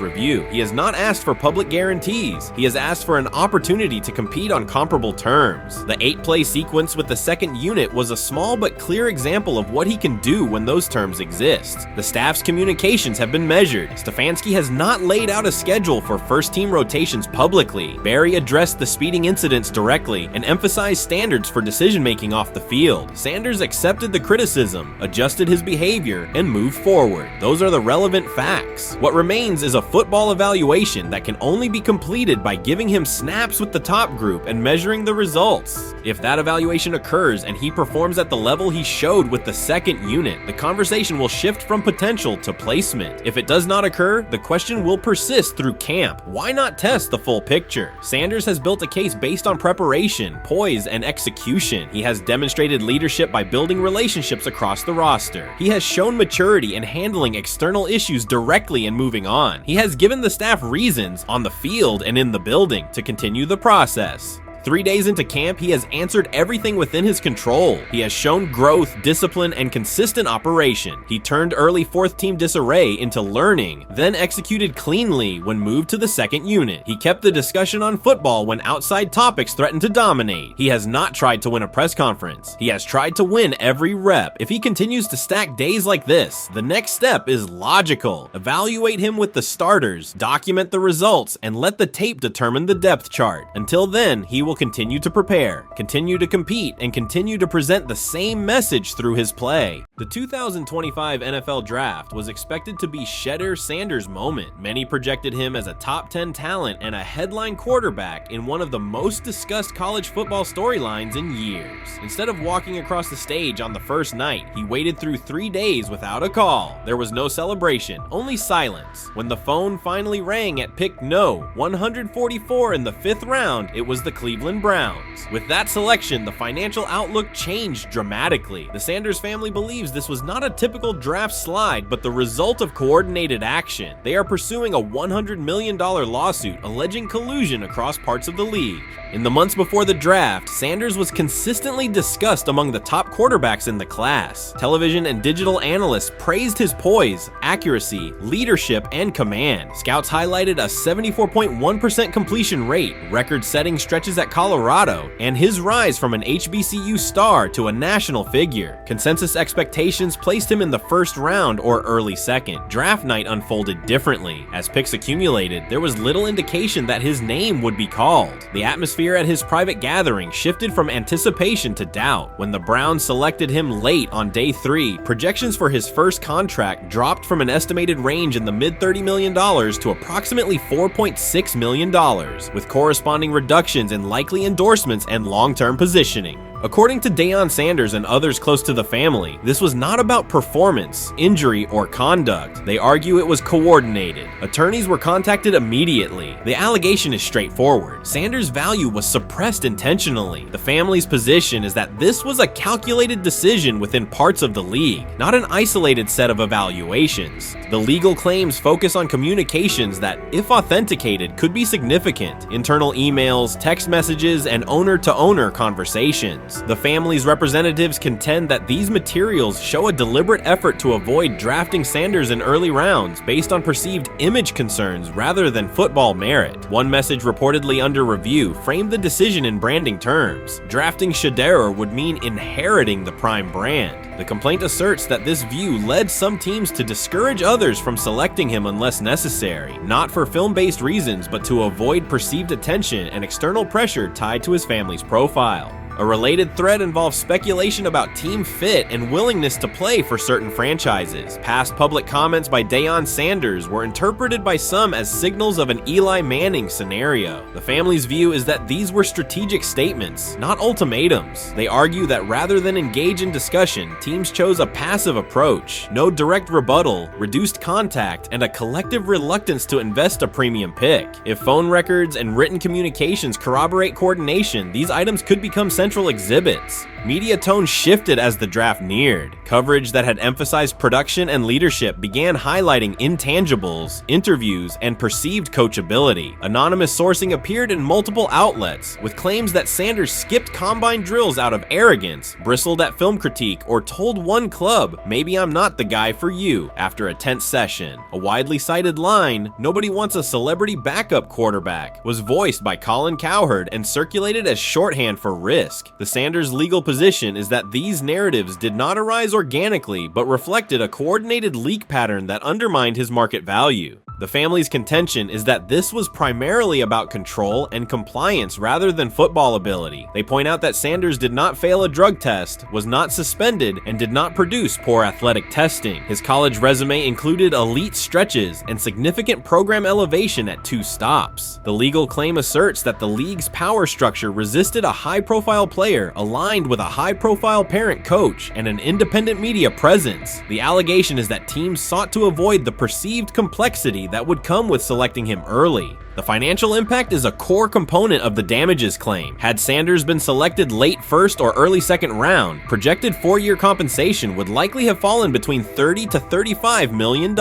review. He has not asked for public guarantees. He has asked for an opportunity to compete on comparable terms. The 8-play sequence with the second unit was a small but clear example of what he can do when those terms exist. The staff's communications have been measured. Stefanski has not laid out a schedule for first-team rotations publicly. Barry addressed the speeding incidents directly and emphasized standards for decision-making off the field. Sanders accepted the criticism, adjusted his behavior, and moved forward. Those are the relevant facts. What remains is a football evaluation that can only be completed by giving him snaps with the top group and measuring the results. If that evaluation occurs and he performs at the level he showed with the second unit, the conversation will shift from potential to placement. If it does not occur, the question will persist through camp. Why not test the full picture? Sanders has built a case based on preparation, poise, and execution. He has demonstrated leadership by building relationships across the roster. He has shown maturity in handling external issues directly and moving on. He has given the staff reasons, on the field and in the building, to continue the process. 3 days into camp, he has answered everything within his control. He has shown growth, discipline, and consistent operation. He turned early fourth-team disarray into learning, then executed cleanly when moved to the second unit. He kept the discussion on football when outside topics threatened to dominate. He has not tried to win a press conference. He has tried to win every rep. If he continues to stack days like this, the next step is logical. Evaluate him with the starters, document the results, and let the tape determine the depth chart. Until then, he will continue to prepare, continue to compete, and continue to present the same message through his play. The 2025 NFL Draft was expected to be Shedeur Sanders' moment. Many projected him as a top 10 talent and a headline quarterback in one of the most discussed college football storylines in years. Instead of walking across the stage on the first night, he waited through 3 days without a call. There was no celebration, only silence. When the phone finally rang at pick no. 144 in the 5th round, it was the Cleveland Browns. With that selection, the financial outlook changed dramatically. The Sanders family believes this was not a typical draft slide, but the result of coordinated action. They are pursuing a $100 million lawsuit alleging collusion across parts of the league. In the months before the draft, Sanders was consistently discussed among the top quarterbacks in the class. Television and digital analysts praised his poise, accuracy, leadership, and command. Scouts highlighted a 74.1% completion rate, record-setting stretches at Colorado, and his rise from an HBCU star to a national figure. Consensus expectations placed him in the first round or early second. Draft night unfolded differently. As picks accumulated, there was little indication that his name would be called. The atmosphere at his private gathering shifted from anticipation to doubt. When the Browns selected him late on day 3, projections for his first contract dropped from an estimated range in the mid-$30 million to approximately $4.6 million, with corresponding reductions in likely endorsements and long-term positioning. According to Deion Sanders and others close to the family, this was not about performance, injury, or conduct. They argue it was coordinated. Attorneys were contacted immediately. The allegation is straightforward. Sanders' value was suppressed intentionally. The family's position is that this was a calculated decision within parts of the league, not an isolated set of evaluations. The legal claims focus on communications that, if authenticated, could be significant. Internal emails, text messages, and owner-to-owner conversations. The family's representatives contend that these materials show a deliberate effort to avoid drafting Sanders in early rounds based on perceived image concerns rather than football merit. One message reportedly under review framed the decision in branding terms. Drafting Shedeur would mean inheriting the Prime brand. The complaint asserts that this view led some teams to discourage others from selecting him unless necessary, not for film-based reasons, but to avoid perceived attention and external pressure tied to his family's profile. A related thread involves speculation about team fit and willingness to play for certain franchises. Past public comments by Deion Sanders were interpreted by some as signals of an Eli Manning scenario. The family's view is that these were strategic statements, not ultimatums. They argue that rather than engage in discussion, teams chose a passive approach, no direct rebuttal, reduced contact, and a collective reluctance to invest a premium pick. If phone records and written communications corroborate coordination, these items could become central exhibits. Media tone shifted as the draft neared. Coverage that had emphasized production and leadership began highlighting intangibles, interviews, and perceived coachability. Anonymous sourcing appeared in multiple outlets, with claims that Sanders skipped combine drills out of arrogance, bristled at film critique, or told one club, "Maybe I'm not the guy for you," after a tense session. A widely cited line, "Nobody wants a celebrity backup quarterback," was voiced by Colin Cowherd and circulated as shorthand for risk. The Sanders legal position is that these narratives did not arise organically, but reflected a coordinated leak pattern that undermined his market value. The family's contention is that this was primarily about control and compliance rather than football ability. They point out that Sanders did not fail a drug test, was not suspended, and did not produce poor athletic testing. His college resume included elite stretches and significant program elevation at 2 stops. The legal claim asserts that the league's power structure resisted a high-profile player aligned with a high-profile parent coach and an independent media presence. The allegation is that teams sought to avoid the perceived complexity that would come with selecting him early. The financial impact is a core component of the damages claim. Had Sanders been selected late first or early second round, projected 4-year compensation would likely have fallen between $30 to $35 million,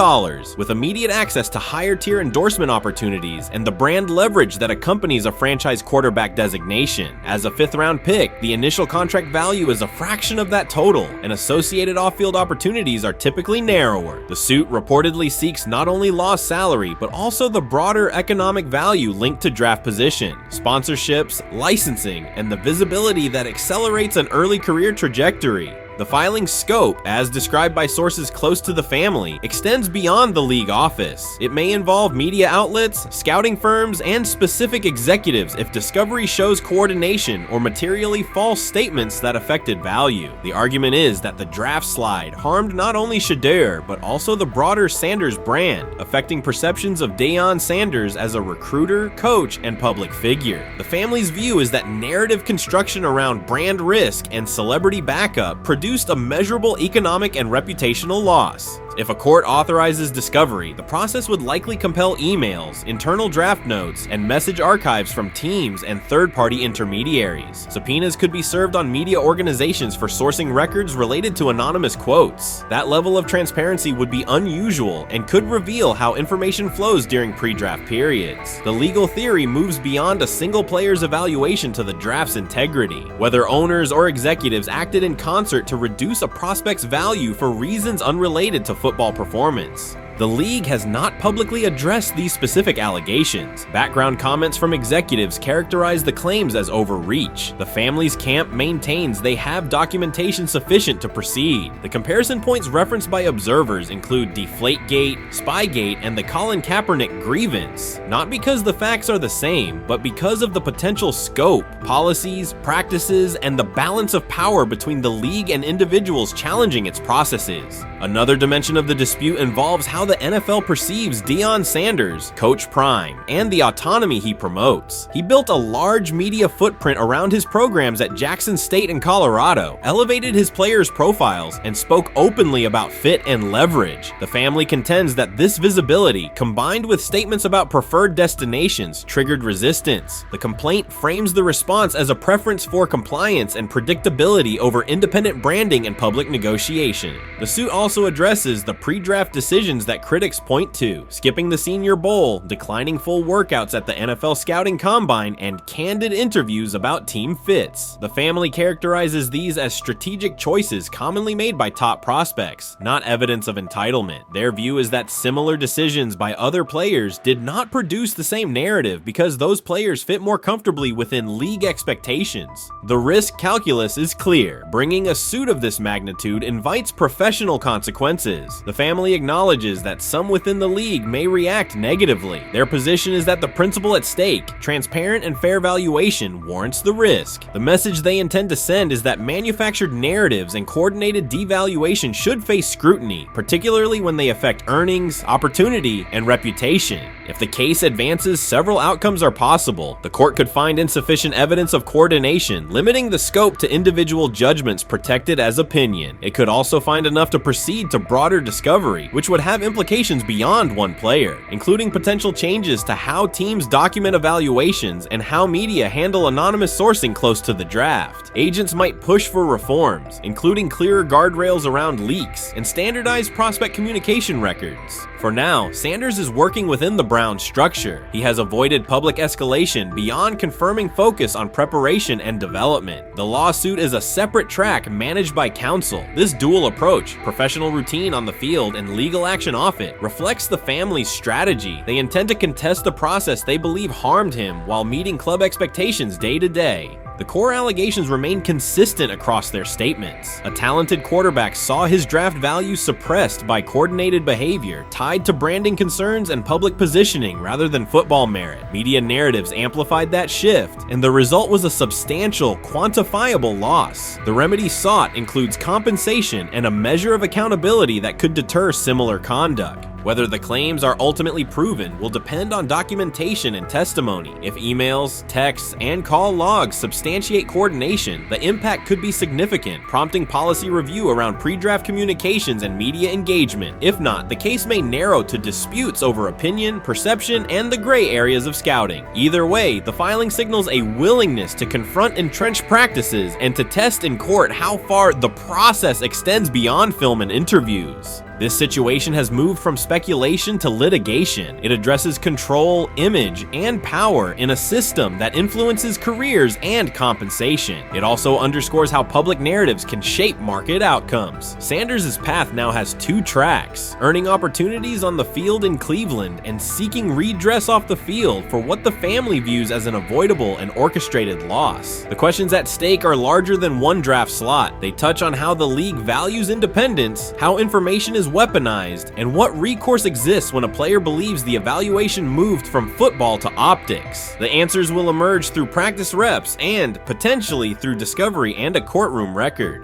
with immediate access to higher tier endorsement opportunities and the brand leverage that accompanies a franchise quarterback designation. As a 5th round pick, the initial contract value is a fraction of that total, and associated off-field opportunities are typically narrower. The suit reportedly seeks not only lost salary, but also the broader economic value linked to draft position, sponsorships, licensing, and the visibility that accelerates an early career trajectory. The filing's scope, as described by sources close to the family, extends beyond the league office. It may involve media outlets, scouting firms, and specific executives if discovery shows coordination or materially false statements that affected value. The argument is that the draft slide harmed not only Shedeur, but also the broader Sanders brand, affecting perceptions of Deion Sanders as a recruiter, coach, and public figure. The family's view is that narrative construction around brand risk and celebrity backup produced a measurable economic and reputational loss. If a court authorizes discovery, the process would likely compel emails, internal draft notes, and message archives from teams and third-party intermediaries. Subpoenas could be served on media organizations for sourcing records related to anonymous quotes. That level of transparency would be unusual and could reveal how information flows during pre-draft periods. The legal theory moves beyond a single player's evaluation to the draft's integrity, whether owners or executives acted in concert to reduce a prospect's value for reasons unrelated to football performance. The league has not publicly addressed these specific allegations. Background comments from executives characterize the claims as overreach. The family's camp maintains they have documentation sufficient to proceed. The comparison points referenced by observers include Deflategate, Spygate, and the Colin Kaepernick grievance, not because the facts are the same, but because of the potential scope, policies, practices, and the balance of power between the league and individuals challenging its processes. Another dimension of the dispute involves how the NFL perceives Deion Sanders, Coach Prime, and the autonomy he promotes. He built a large media footprint around his programs at Jackson State and Colorado, elevated his players' profiles, and spoke openly about fit and leverage. The family contends that this visibility, combined with statements about preferred destinations, triggered resistance. The complaint frames the response as a preference for compliance and predictability over independent branding and public negotiation. The suit also addresses the pre-draft decisions that critics point to: skipping the Senior Bowl, declining full workouts at the NFL Scouting Combine, and candid interviews about team fits. The family characterizes these as strategic choices commonly made by top prospects, not evidence of entitlement. Their view is that similar decisions by other players did not produce the same narrative because those players fit more comfortably within league expectations. The risk calculus is clear. Bringing a suit of this magnitude invites professional consequences. The family acknowledges that some within the league may react negatively. Their position is that the principle at stake, transparent and fair valuation, warrants the risk. The message they intend to send is that manufactured narratives and coordinated devaluation should face scrutiny, particularly when they affect earnings, opportunity, and reputation. If the case advances, several outcomes are possible. The court could find insufficient evidence of coordination, limiting the scope to individual judgments protected as opinion. It could also find enough to proceed to broader discovery, which would have implications beyond one player, including potential changes to how teams document evaluations and how media handle anonymous sourcing close to the draft. Agents might push for reforms, including clearer guardrails around leaks and standardized prospect communication records. For now, Sanders is working within the Browns structure. He has avoided public escalation beyond confirming focus on preparation and development. The lawsuit is a separate track managed by counsel. This dual approach, professional routine on the field and legal action off it, reflects the family's strategy. They intend to contest the process they believe harmed him while meeting club expectations day to day. The core allegations remain consistent across their statements. A talented quarterback saw his draft value suppressed by coordinated behavior tied to branding concerns and public positioning rather than football merit. Media narratives amplified that shift, and the result was a substantial, quantifiable loss. The remedy sought includes compensation and a measure of accountability that could deter similar conduct. Whether the claims are ultimately proven will depend on documentation and testimony. If emails, texts, and call logs substantiate coordination, the impact could be significant, prompting policy review around pre-draft communications and media engagement. If not, the case may narrow to disputes over opinion, perception, and the gray areas of scouting. Either way, the filing signals a willingness to confront entrenched practices and to test in court how far the process extends beyond film and interviews. This situation has moved from speculation to litigation. It addresses control, image, and power in a system that influences careers and compensation. It also underscores how public narratives can shape market outcomes. Sanders' path now has two tracks: earning opportunities on the field in Cleveland and seeking redress off the field for what the family views as an avoidable and orchestrated loss. The questions at stake are larger than one draft slot. They touch on how the league values independence, how information is weaponized, and what recourse exists when a player believes the evaluation moved from football to optics. The answers will emerge through practice reps and, potentially, through discovery and a courtroom record.